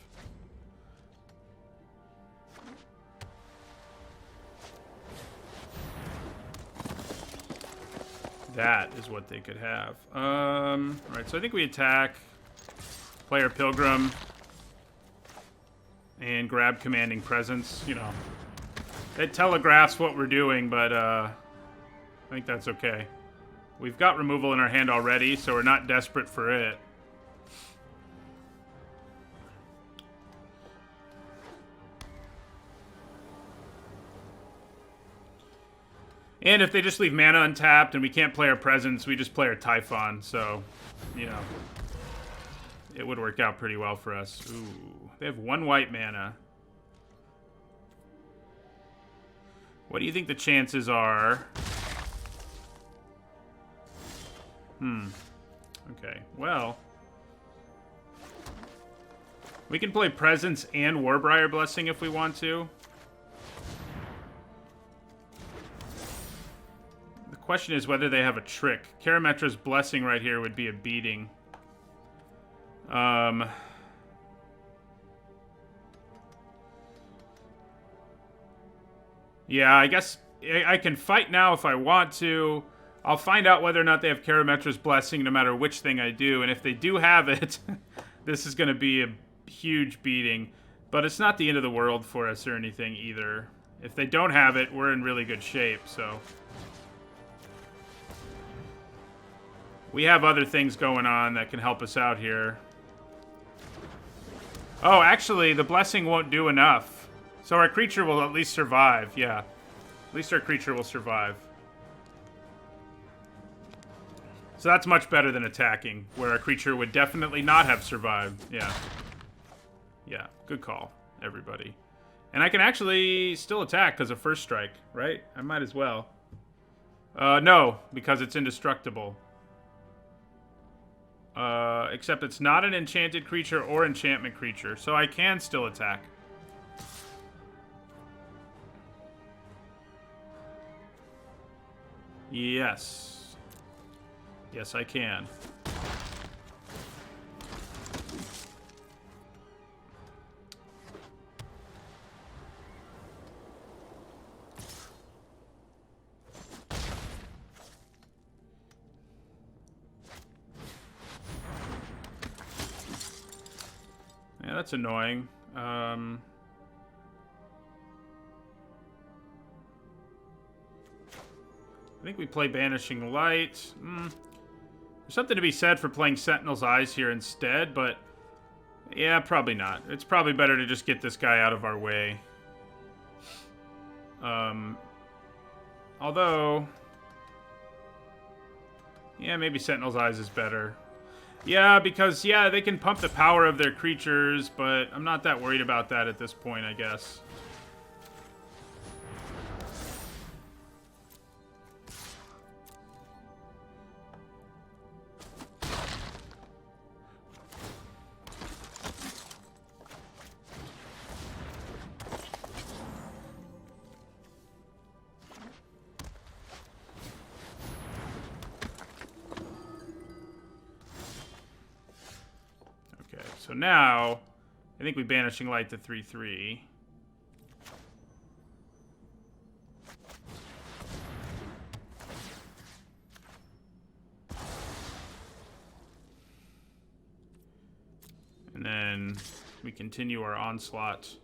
Speaker 1: That is what they could have. Alright, so I think we attack, play our Pilgrim, and grab Commanding Presence. You know, it telegraphs what we're doing, but I think that's okay. We've got removal in our hand already, so we're not desperate for it. And if they just leave mana untapped and we can't play our Presence, we just play our Typhon. So, you know, it would work out pretty well for us. Ooh, they have 1 white mana. What do you think the chances are? Okay, well, we can play Presence and Warbriar Blessing if we want to. The question is whether they have a trick. Karametra's Blessing right here would be a beating. Yeah, I guess I can fight now if I want to. I'll find out whether or not they have Karametra's Blessing no matter which thing I do. And if they do have it, this is going to be a huge beating. But it's not the end of the world for us or anything either. If they don't have it, we're in really good shape, so... We have other things going on that can help us out here. Oh, actually, the Blessing won't do enough. So our creature will at least survive, yeah. At least our creature will survive. So that's much better than attacking, where our creature would definitely not have survived, yeah. Yeah, good call, everybody. And I can actually still attack because of First Strike, right? I might as well. No, because it's indestructible. Except it's not an enchanted creature or enchantment creature, so I can still attack. Yes. Yes, I can. Yeah, that's annoying. I think we play Banishing Light. There's something to be said for playing Sentinel's Eyes here instead, but yeah, probably not. It's probably better to just get this guy out of our way. Although, yeah, maybe Sentinel's Eyes is better. Yeah, because, yeah, they can pump the power of their creatures, but I'm not that worried about that at this point, I guess. So now, I think we Banishing Light to 3/3. And then we continue our onslaught.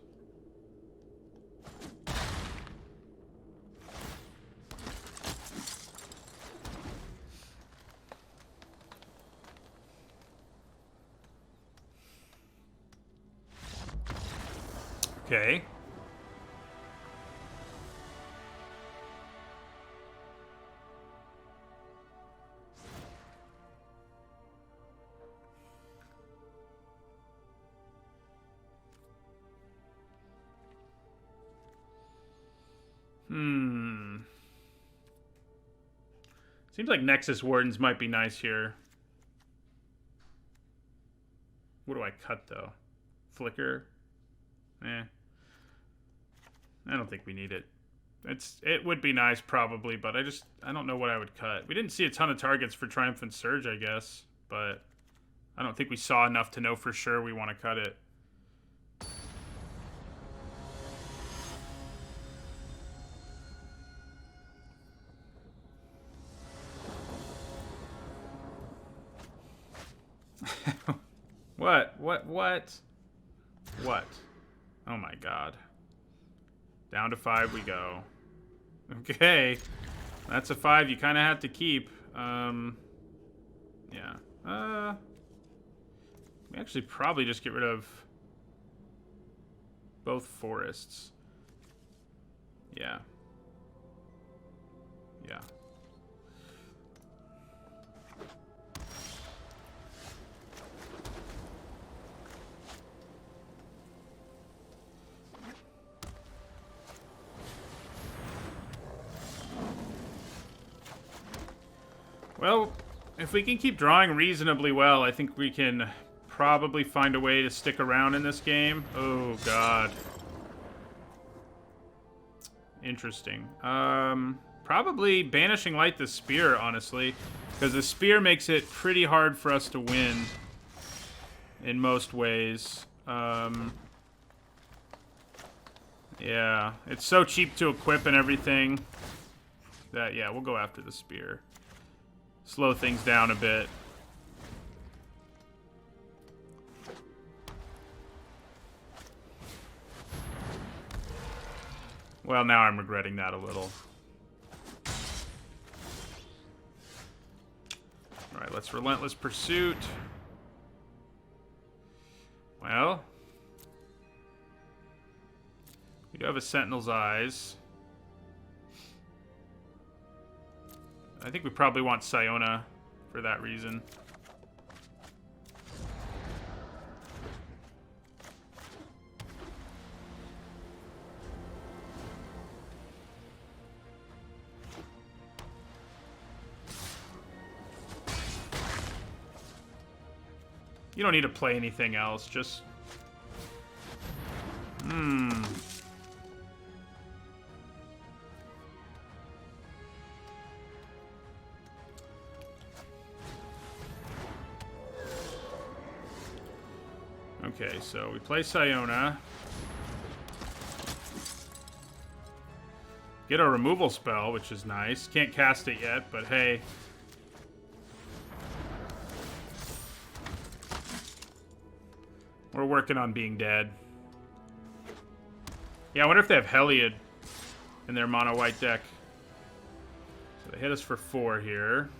Speaker 1: Okay. Seems like Nexus Wardens might be nice here. What do I cut, though? Flicker? Eh. I don't think we need it. It would be nice, probably, but I don't know what I would cut. We didn't see a ton of targets for Triumphant Surge, I guess, but I don't think we saw enough to know for sure we want to cut it. What? Oh my god. Down to 5 we go. Okay. That's a 5 you kind of have to keep. Yeah. We actually probably just get rid of both forests. Yeah. Yeah. Well, if we can keep drawing reasonably well, I think we can probably find a way to stick around in this game. Oh, God. Interesting. Probably Banishing Light the Spear, honestly. Because the Spear makes it pretty hard for us to win in most ways. Yeah, it's so cheap to equip and everything that, yeah, we'll go after the Spear. Slow things down a bit. Well, now I'm regretting that a little. Alright, let's Relentless Pursuit. Well, we do have a Sentinel's Eyes. I think we probably want Siona for that reason. You don't need to play anything else, just... Okay, so we play Siona. Get a removal spell, which is nice. Can't cast it yet, but hey. We're working on being dead. Yeah, I wonder if they have Heliod in their mono white deck. So they hit us for 4 here.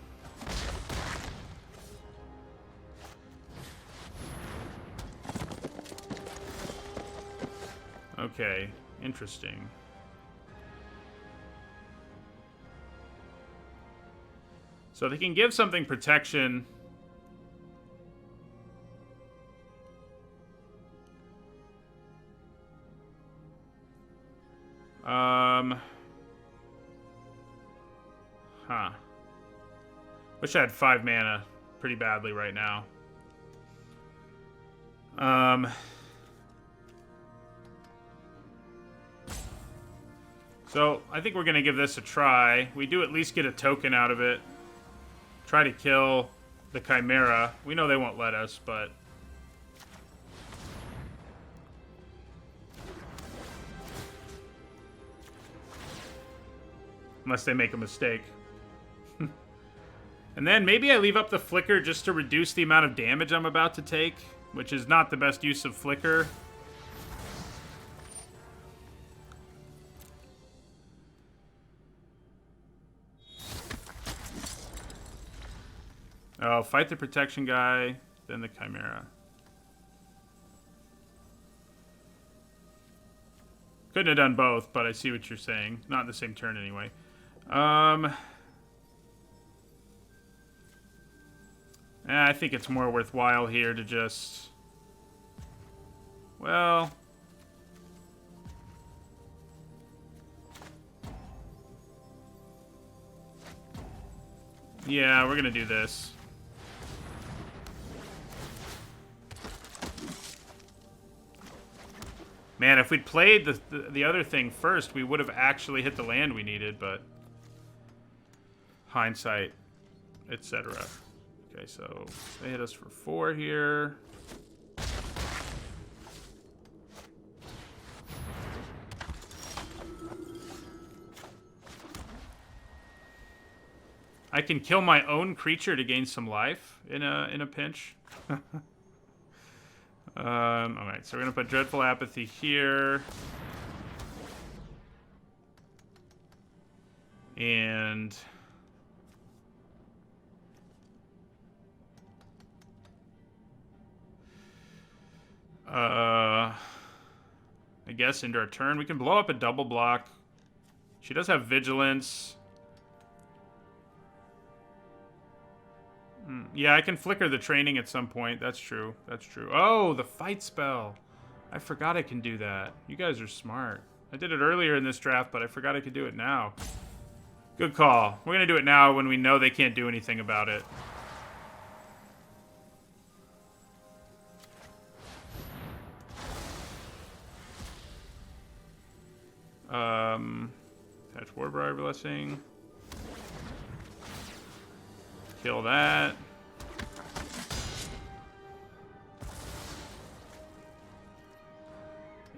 Speaker 1: Okay, interesting. So they can give something protection. Wish I had 5 mana pretty badly right now. So, I think we're going to give this a try. We do at least get a token out of it. Try to kill the Chimera. We know they won't let us, but... Unless they make a mistake. And then maybe I leave up the Flicker just to reduce the amount of damage I'm about to take, which is not the best use of Flicker. Oh, fight the protection guy, then the Chimera. Couldn't have done both, but I see what you're saying. Not in the same turn anyway. I think it's more worthwhile here to just... Well... Yeah, we're gonna do this. Man, if we'd played the other thing first, we would have actually hit the land we needed, but hindsight, etc. Okay, so they hit us for 4 here. I can kill my own creature to gain some life in a pinch. Alright, so we're gonna put Dreadful Apathy here. And I guess into our turn. We can blow up a double block. She does have Vigilance. Yeah, I can flicker the training at some point. That's true. That's true. Oh, the fight spell. I forgot I can do that. You guys are smart. I did it earlier in this draft, but I forgot I could do it now. Good call. We're going to do it now when we know they can't do anything about it. Attach Warbriar Blessing. Kill that.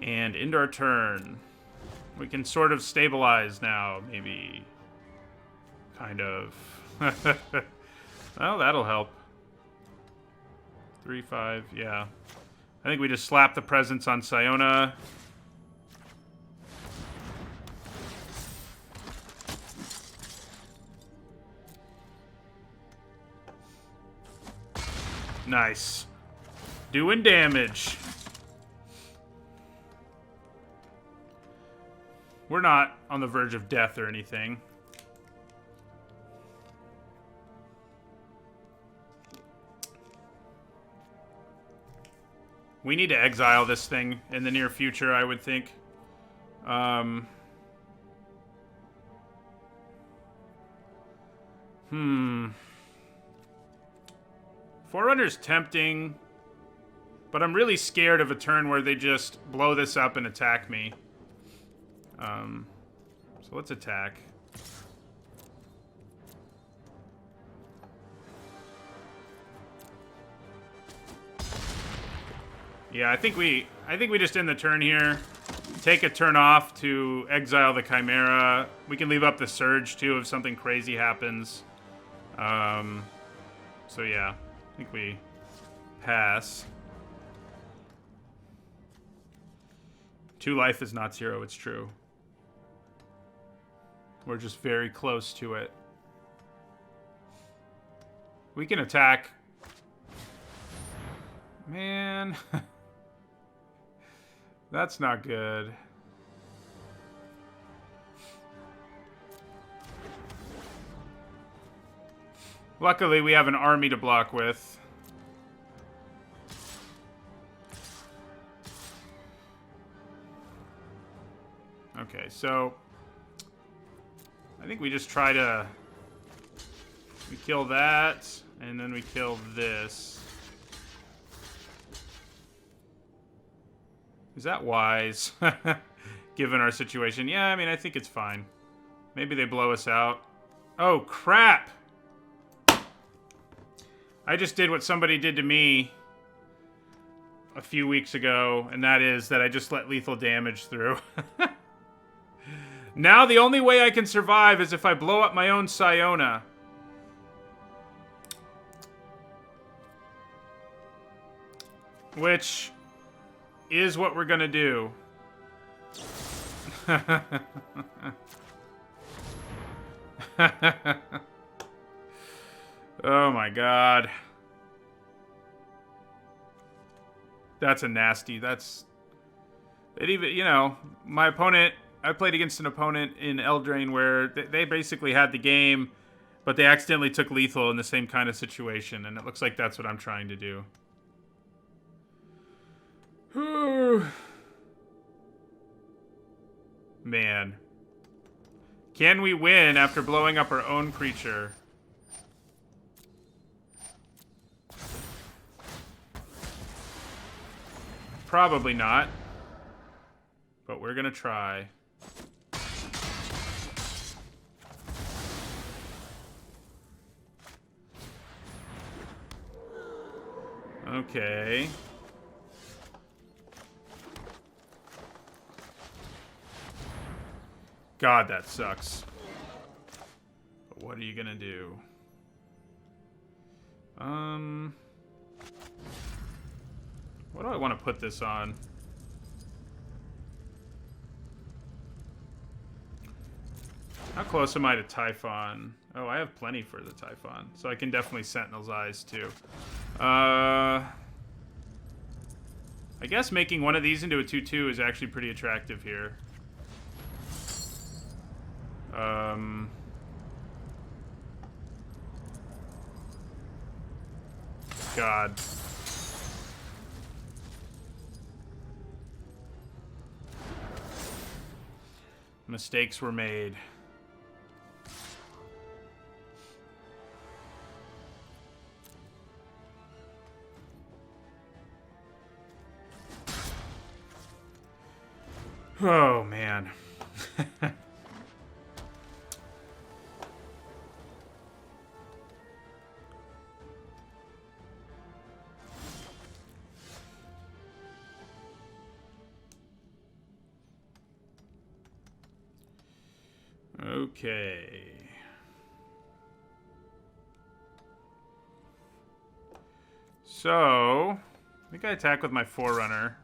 Speaker 1: And end our turn. We can sort of stabilize now, maybe. Kind of. Well, that'll help. 3-5, yeah. I think we just slap the presence on Siona. Nice. Doing damage. We're not on the verge of death or anything. We need to exile this thing in the near future, I would think. Forerunner's tempting, but I'm really scared of a turn where they just blow this up and attack me. So let's attack. Yeah, I think we just end the turn here. Take a turn off to exile the Chimera. We can leave up the Surge too if something crazy happens. So yeah, I think we pass. 2 life is not 0, it's true. We're just very close to it. We can attack. Man. That's not good. Luckily, we have an army to block with. Okay, so I think we just try to... We kill that, and then we kill this. Is that wise, given our situation? Yeah, I mean, I think it's fine. Maybe they blow us out. Oh, crap! I just did what somebody did to me a few weeks ago, and that is that I just let lethal damage through. Now the only way I can survive is if I blow up my own Siona. Which is what we're gonna do. Oh my god. That's a nasty, that's... It even, you know, my opponent... I played against an opponent in Eldraine where they basically had the game, but they accidentally took lethal in the same kind of situation, and it looks like that's what I'm trying to do. Man. Can we win after blowing up our own creature? Probably not. But we're gonna try. Okay. God, that sucks. But what are you gonna do? What do I want to put this on? How close am I to Typhon? Oh, I have plenty for the Typhon, so I can definitely Sentinel's Eyes too. I guess making one of these into a 2/2 is actually pretty attractive here. God. Mistakes were made. Oh, man. Okay. So, I think I attack with my Forerunner.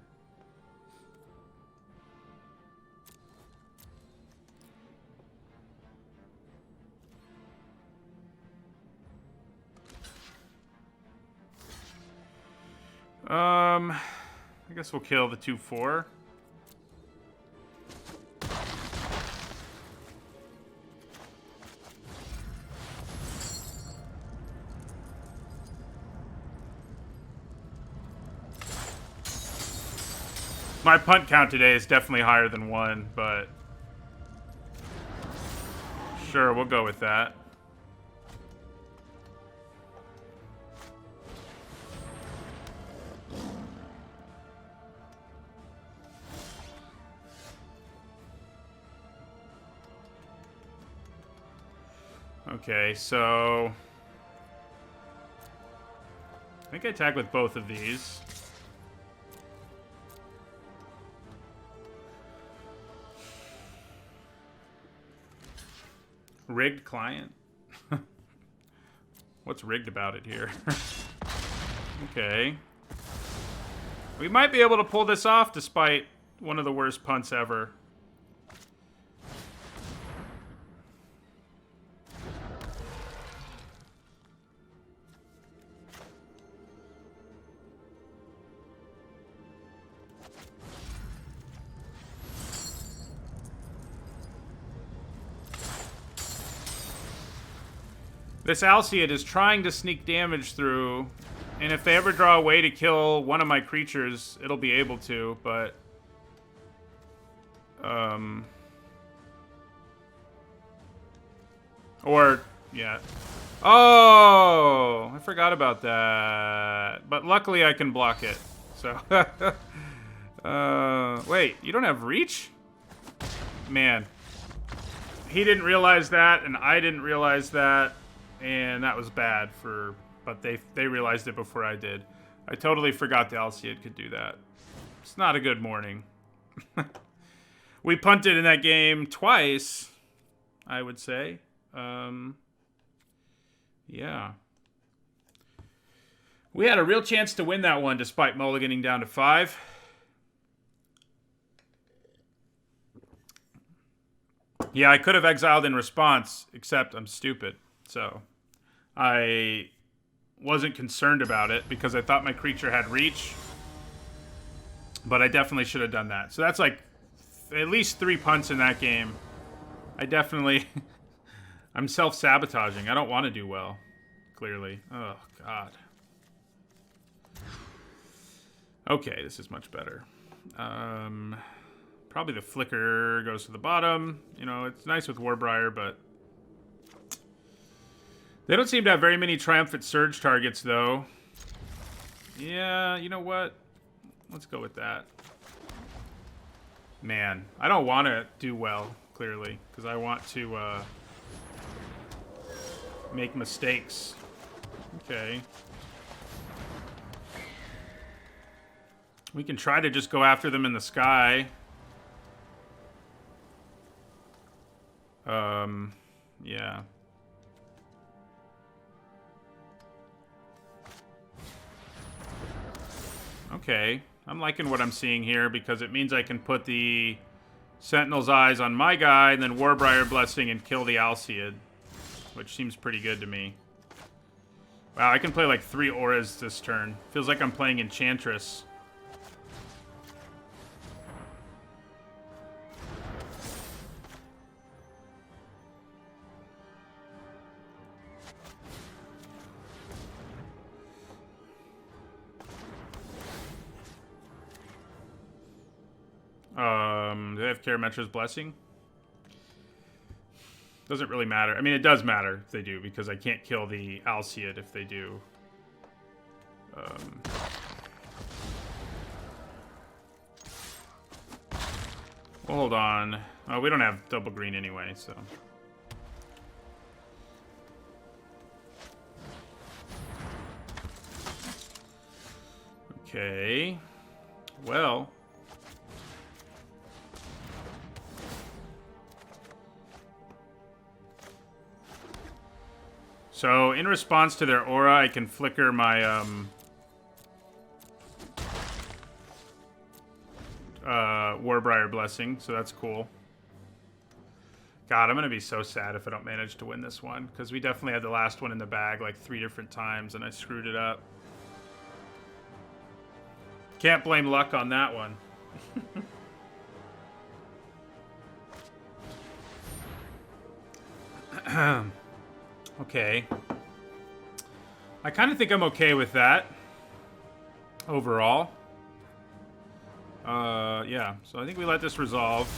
Speaker 1: I guess we'll kill the 2/4. My punt count today is definitely higher than 1, but sure, we'll go with that. Okay, so I think I attack with both of these. Rigged client? What's rigged about it here? Okay. We might be able to pull this off despite one of the worst punts ever. This Alseid is trying to sneak damage through, and if they ever draw a way to kill one of my creatures, it'll be able to, but... Or, yeah. Oh! I forgot about that. But luckily I can block it, so... wait, you don't have reach? Man. He didn't realize that, and I didn't realize that. And that was bad for... But they realized it before I did. I totally forgot the Alseid could do that. It's not a good morning. We punted in that game twice, I would say. Yeah. We had a real chance to win that one despite mulliganing down to 5. Yeah, I could have exiled in response, except I'm stupid. So, I wasn't concerned about it because I thought my creature had reach. But I definitely should have done that. So that's like at least 3 punts in that game. I definitely... I'm self-sabotaging. I don't want to do well, clearly. Oh, God. Okay, this is much better. Probably the Flicker goes to the bottom. You know, it's nice with Warbriar, but... They don't seem to have very many Triumphant Surge targets, though. Yeah, you know what? let's go with that. Man, I don't want to do well, clearly, because I want to make mistakes. Okay. We can try to just go after them in the sky. Yeah. Okay. I'm liking what I'm seeing here because it means I can put the Sentinel's Eyes on my guy and then Warbriar Blessing and kill the Alseid, which seems pretty good to me. Wow, I can play like 3 auras this turn. Feels like I'm playing Enchantress. Do they have Karametra's Blessing? Doesn't really matter. I mean, it does matter if they do, because I can't kill the Alseid if they do. Well, hold on. Oh, we don't have double green anyway, so... Okay. Well... So, in response to their aura, I can flicker my, Warbriar Blessing, so that's cool. God, I'm gonna be so sad if I don't manage to win this one, because we definitely had the last one in the bag like 3 different times, and I screwed it up. Can't blame luck on that one. Okay. I kind of think I'm okay with that. Overall. Yeah. So I think we let this resolve.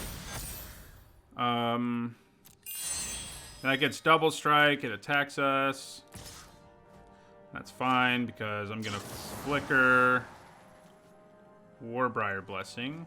Speaker 1: That gets double strike. It attacks us. That's fine because I'm going to flicker Warbriar Blessing.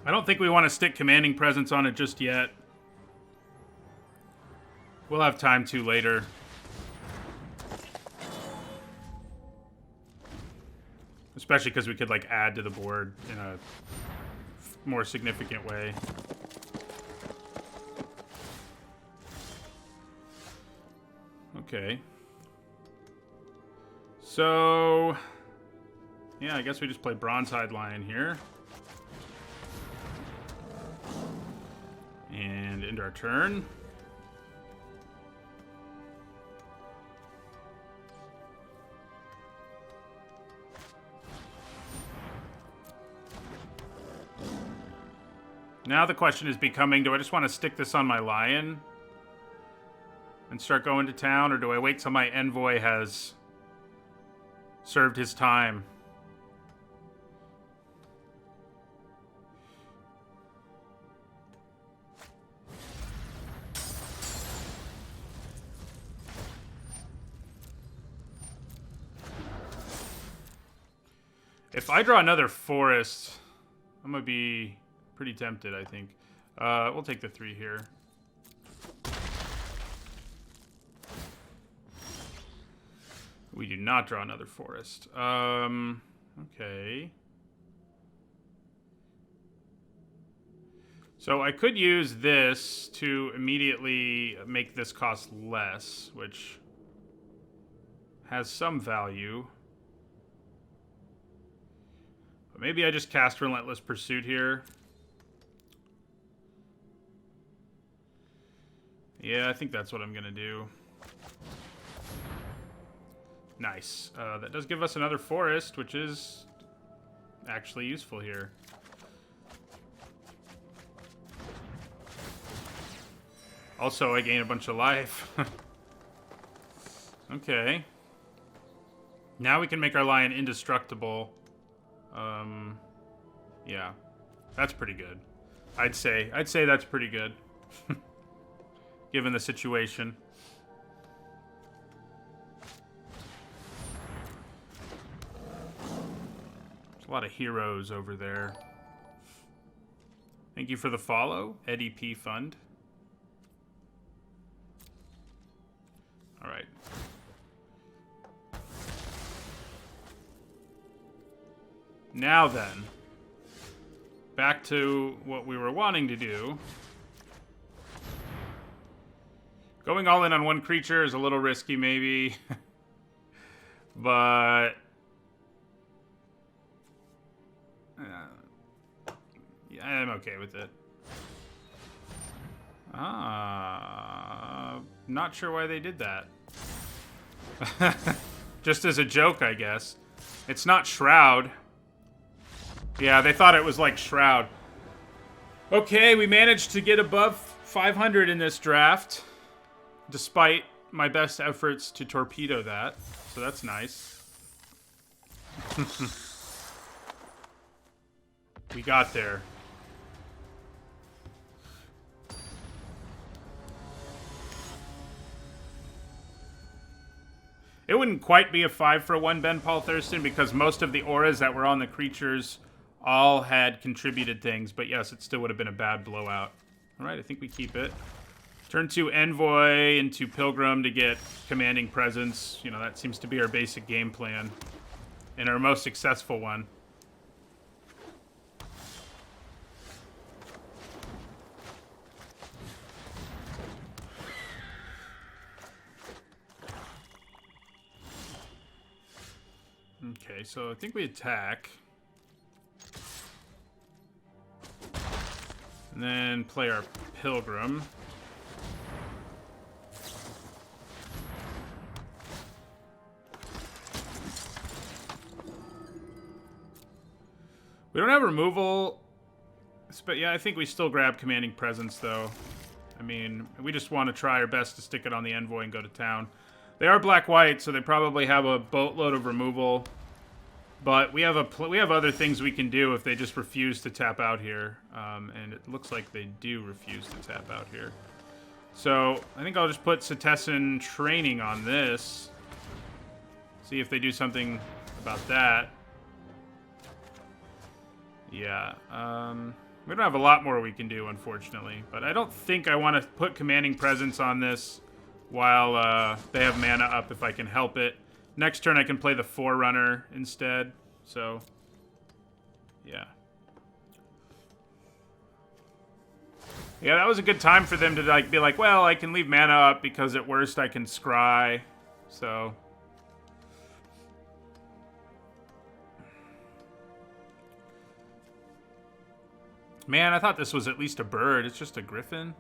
Speaker 1: I don't think we want to stick Commanding Presence on it just yet. We'll have time to later. Especially because we could, like, add to the board in a more significant way. Okay. So... yeah, I guess we just play Bronzehide Lion here. And end our turn. Now the question is becoming, do I just want to stick this on my lion and start going to town, or do I wait till my envoy has served his time? If I draw another forest, I'm going to be pretty tempted, I think. We'll take the 3 here. We do not draw another forest. Okay. So I could use this to immediately make this cost less, which has some value. Maybe I just cast Relentless Pursuit here. Yeah, I think that's what I'm going to do. Nice. That does give us another forest, which is actually useful here. Also, I gain a bunch of life. Okay. Now we can make our lion indestructible. Yeah. That's pretty good. I'd say that's pretty good. Given the situation. There's a lot of heroes over there. Thank you for the follow, Eddie P. Fund. All right. Now then, back to what we were wanting to do. Going all in on one creature is a little risky, maybe. But... yeah, I'm okay with it. Not sure why they did that. Just as a joke, I guess. It's not Shroud. Yeah, they thought it was like Shroud. Okay, we managed to get above 500 in this draft, despite my best efforts to torpedo that. So that's nice. We got there. It wouldn't quite be a 5-for-1 Ben Paul Thurston because most of the auras that were on the creatures all had contributed things, but yes, it still would have been a bad blowout. All right, I think we keep it. Turn 2 Envoy into Pilgrim to get Commanding Presence. You know, that seems to be our basic game plan and our most successful one. Okay, so I think we attack. And then play our Pilgrim. We don't have removal. But yeah, I think we still grab Commanding Presence, though. I mean, we just want to try our best to stick it on the Envoy and go to town. They are black-white, so they probably have a boatload of removal. But we have other things we can do if they just refuse to tap out here. And it looks like they do refuse to tap out here. So I think I'll just put Setessan Training on this. See if they do something about that. Yeah. We don't have a lot more we can do, unfortunately. But I don't think I want to put Commanding Presence on this while they have mana up if I can help it. Next turn I can play the Forerunner instead. So, yeah. Yeah, that was a good time for them to be like, well, I can leave mana up because at worst I can scry. So, man, I thought this was at least a bird. It's just a griffin.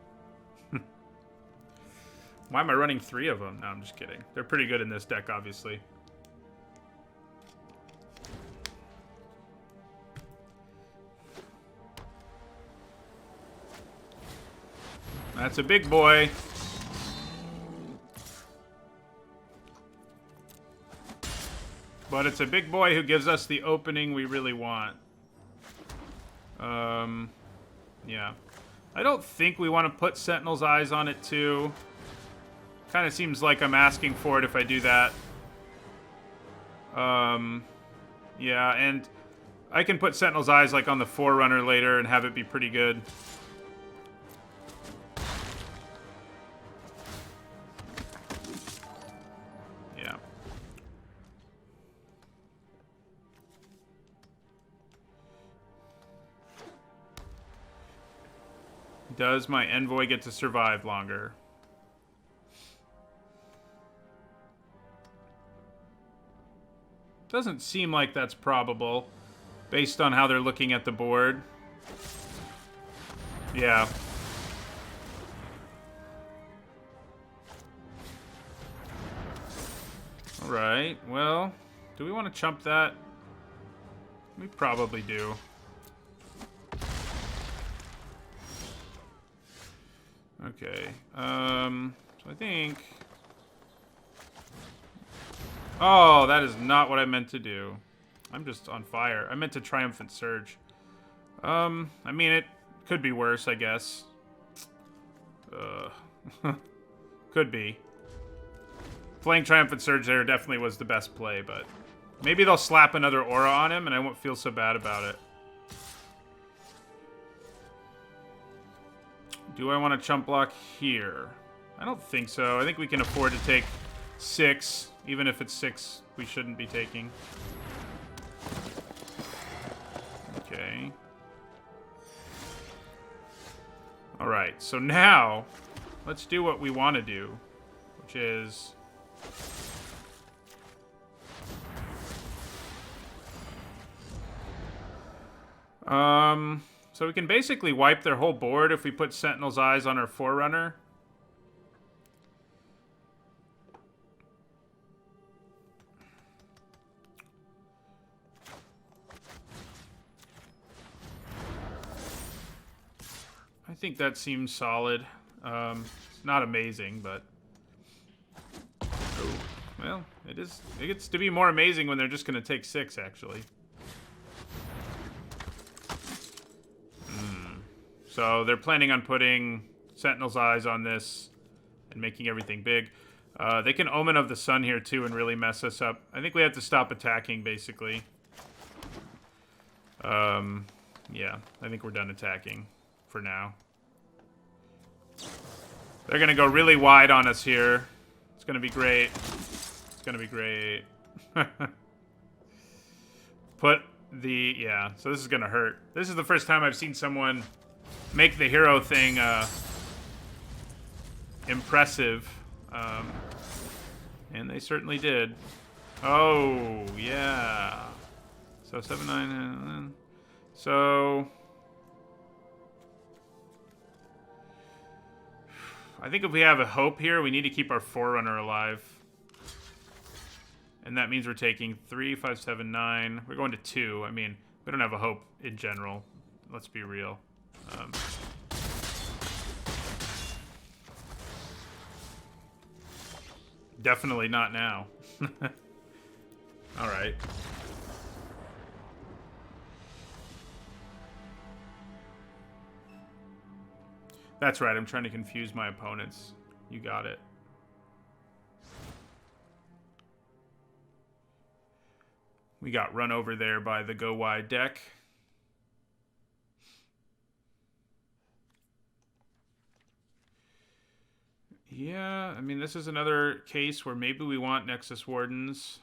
Speaker 1: Why am I running 3 of them? No, I'm just kidding. They're pretty good in this deck, obviously. That's a big boy. But it's a big boy who gives us the opening we really want. Yeah. I don't think we want to put Sentinel's Eyes on it, too. Kind of seems like I'm asking for it if I do that. Yeah, and I can put Sentinel's Eyes like on the Forerunner later and have it be pretty good. Yeah. Does my Envoy get to survive longer? Doesn't seem like that's probable, based on how they're looking at the board. Yeah. Alright, well, do we want to chump that? We probably do. Okay, so I think... Oh, that is not what I meant to do. I'm just on fire. I meant to Triumphant Surge. I mean, it could be worse, I guess. Could be. Playing Triumphant Surge there definitely was the best play, but maybe they'll slap another aura on him and I won't feel so bad about it. Do I want to chump block here? I don't think so. I think we can afford to take 6. Even if it's 6, we shouldn't be taking. Okay. Alright, so now, let's do what we want to do, which is... So we can basically wipe their whole board if we put Sentinel's Eyes on our Forerunner. I think that seems solid. It's not amazing, but... Oh, well, it is. It gets to be more amazing when they're just going to take 6, actually. So they're planning on putting Sentinel's Eyes on this and making everything big. They can Omen of the Sun here, too, and really mess us up. I think we have to stop attacking, basically. Yeah, I think we're done attacking for now. They're going to go really wide on us here. It's going to be great. It's going to be great. Put the... Yeah, so this is going to hurt. This is the first time I've seen someone make the hero thing impressive. And they certainly did. Oh, yeah. So 7, 9... So... I think if we have a hope here, we need to keep our Forerunner alive. And that means we're taking 3, 5, 7, 9. We're going to 2. I mean, we don't have a hope in general. Let's be real. Definitely not now. Alright. That's right, I'm trying to confuse my opponents. You got it. We got run over there by the Go Wide deck. Yeah, I mean, this is another case where maybe we want Nexus Wardens.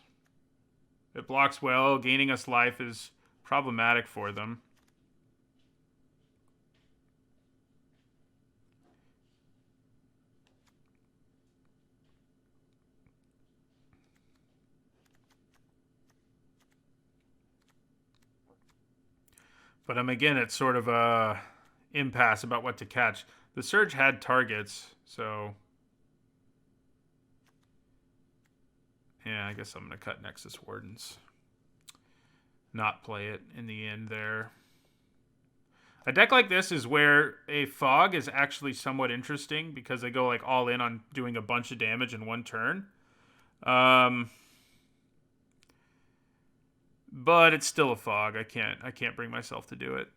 Speaker 1: It blocks well. Gaining us life is problematic for them. But I'm again at sort of a impasse about what to catch. The Surge had targets, so... Yeah, I guess I'm going to cut Nexus Wardens. Not play it in the end there. A deck like this is where a Fog is actually somewhat interesting because they go like all in on doing a bunch of damage in one turn. But it's still a Fog. I can't bring myself to do it.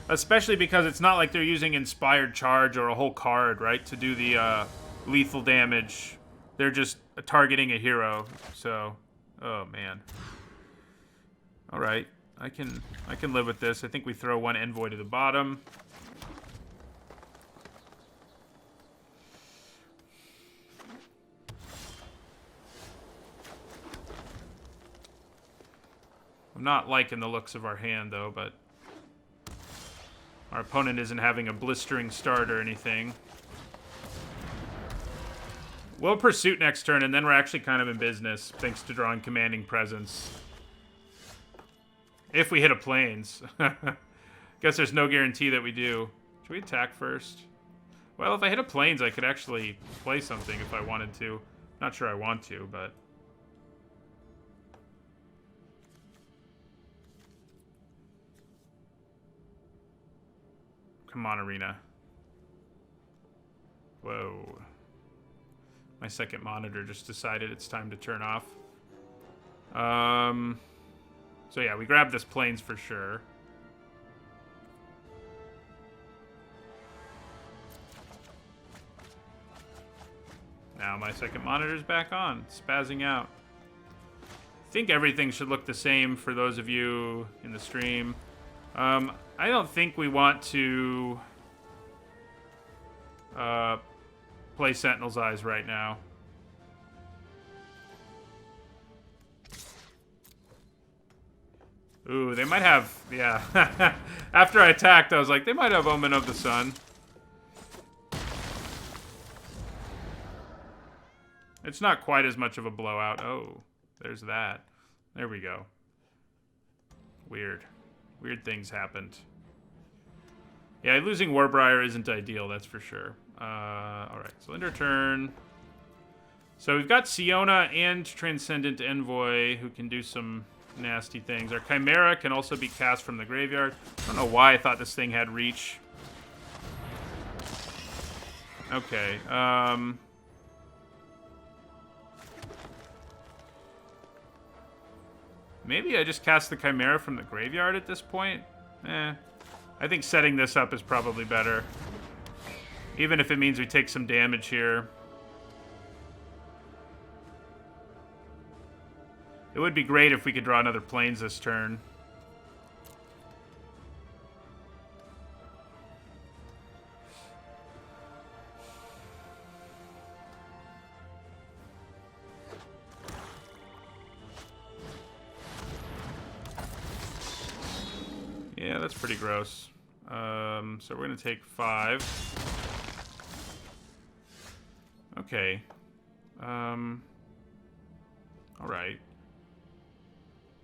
Speaker 1: Especially because it's not like they're using Inspired Charge or a whole card, right, to do the lethal damage. They're just targeting a hero. So, oh man. All right, I can live with this. I think we throw one Envoy to the bottom. I'm not liking the looks of our hand, though, but our opponent isn't having a blistering start or anything. We'll Pursuit next turn, and then we're actually kind of in business, thanks to drawing Commanding Presence. If we hit a Plains. Guess there's no guarantee that we do. Should we attack first? Well, if I hit a Plains, I could actually play something if I wanted to. Not sure I want to, but... Come on, Arena. Whoa. My second monitor just decided it's time to turn off. So yeah, we grabbed this plains for sure. Now my second monitor's back on, spazzing out. I think everything should look the same for those of you in the stream. I don't think we want to play Sentinel's Eyes right now. Ooh, they might have, yeah. After I attacked, I was like, they might have Omen of the Sun. It's not quite as much of a blowout. Oh, there's that. There we go. Weird. Weird things happened. Yeah, losing Warbriar isn't ideal, that's for sure. Alright, so end our turn. So we've got Siona and Transcendent Envoy who can do some nasty things. Our Chimera can also be cast from the graveyard. I don't know why I thought this thing had reach. Okay, maybe I just cast the Chimera from the graveyard at this point? I think setting this up is probably better. Even if it means we take some damage here. It would be great if we could draw another plains this turn. Yeah, that's pretty gross. So we're gonna take 5. Okay. All right.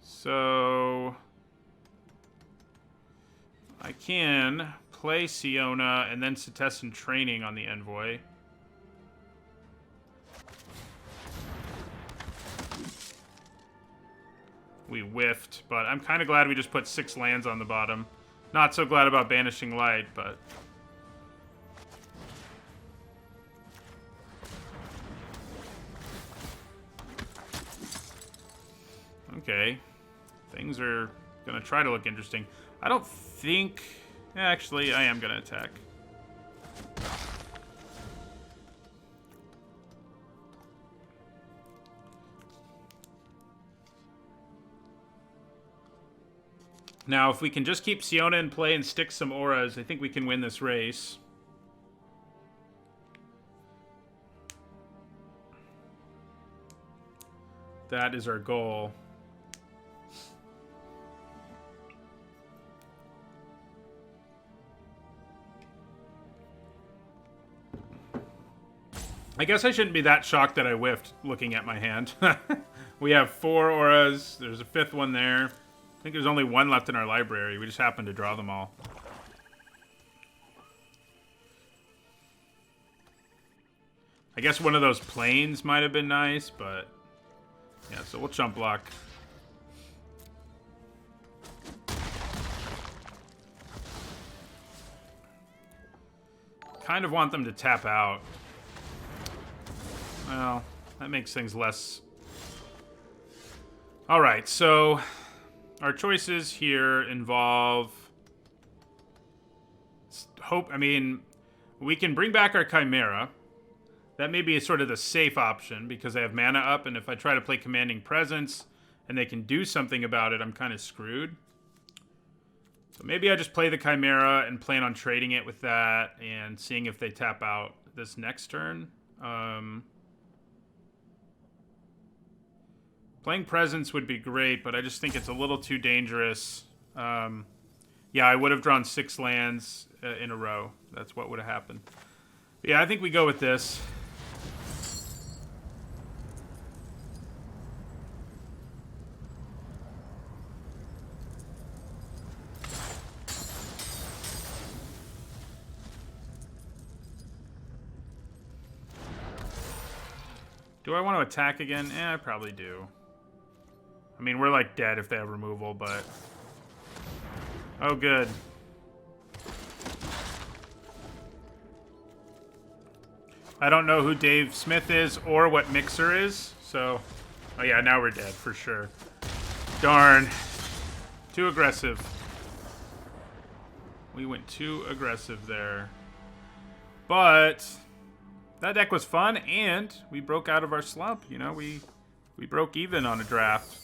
Speaker 1: So I can play Siona and then Setessan Training on the Envoy. We whiffed, but I'm kind of glad we just put 6 lands on the bottom. Not so glad about Banishing Light, but... Okay. Things are going to try to look interesting. I don't think... Actually, I am going to attack. Now, if we can just keep Siona in play and stick some auras, I think we can win this race. That is our goal. I guess I shouldn't be that shocked that I whiffed looking at my hand. We have 4 auras. There's a 5th one there. I think there's only 1 left in our library. We just happened to draw them all. I guess one of those planes might have been nice, but... Yeah, so we'll chump block. Kind of want them to tap out. Well, that makes things less... Alright, so... Our choices here involve... we can bring back our Chimera. That may be sort of the safe option, because they have mana up, and if I try to play Commanding Presence, and they can do something about it, I'm kind of screwed. So maybe I just play the Chimera and plan on trading it with that, and seeing if they tap out this next turn. Playing Presence would be great, but I just think it's a little too dangerous. Yeah, I would have drawn 6 lands in a row. That's what would have happened. But yeah, I think we go with this. Do I want to attack again? I probably do. I mean, we're like dead if they have removal, but... Oh, good. I don't know who Dave Smith is or what Mixer is, so... Oh yeah, now we're dead, for sure. Darn. Too aggressive. We went too aggressive there. But that deck was fun, and we broke out of our slump. You know, we broke even on a draft.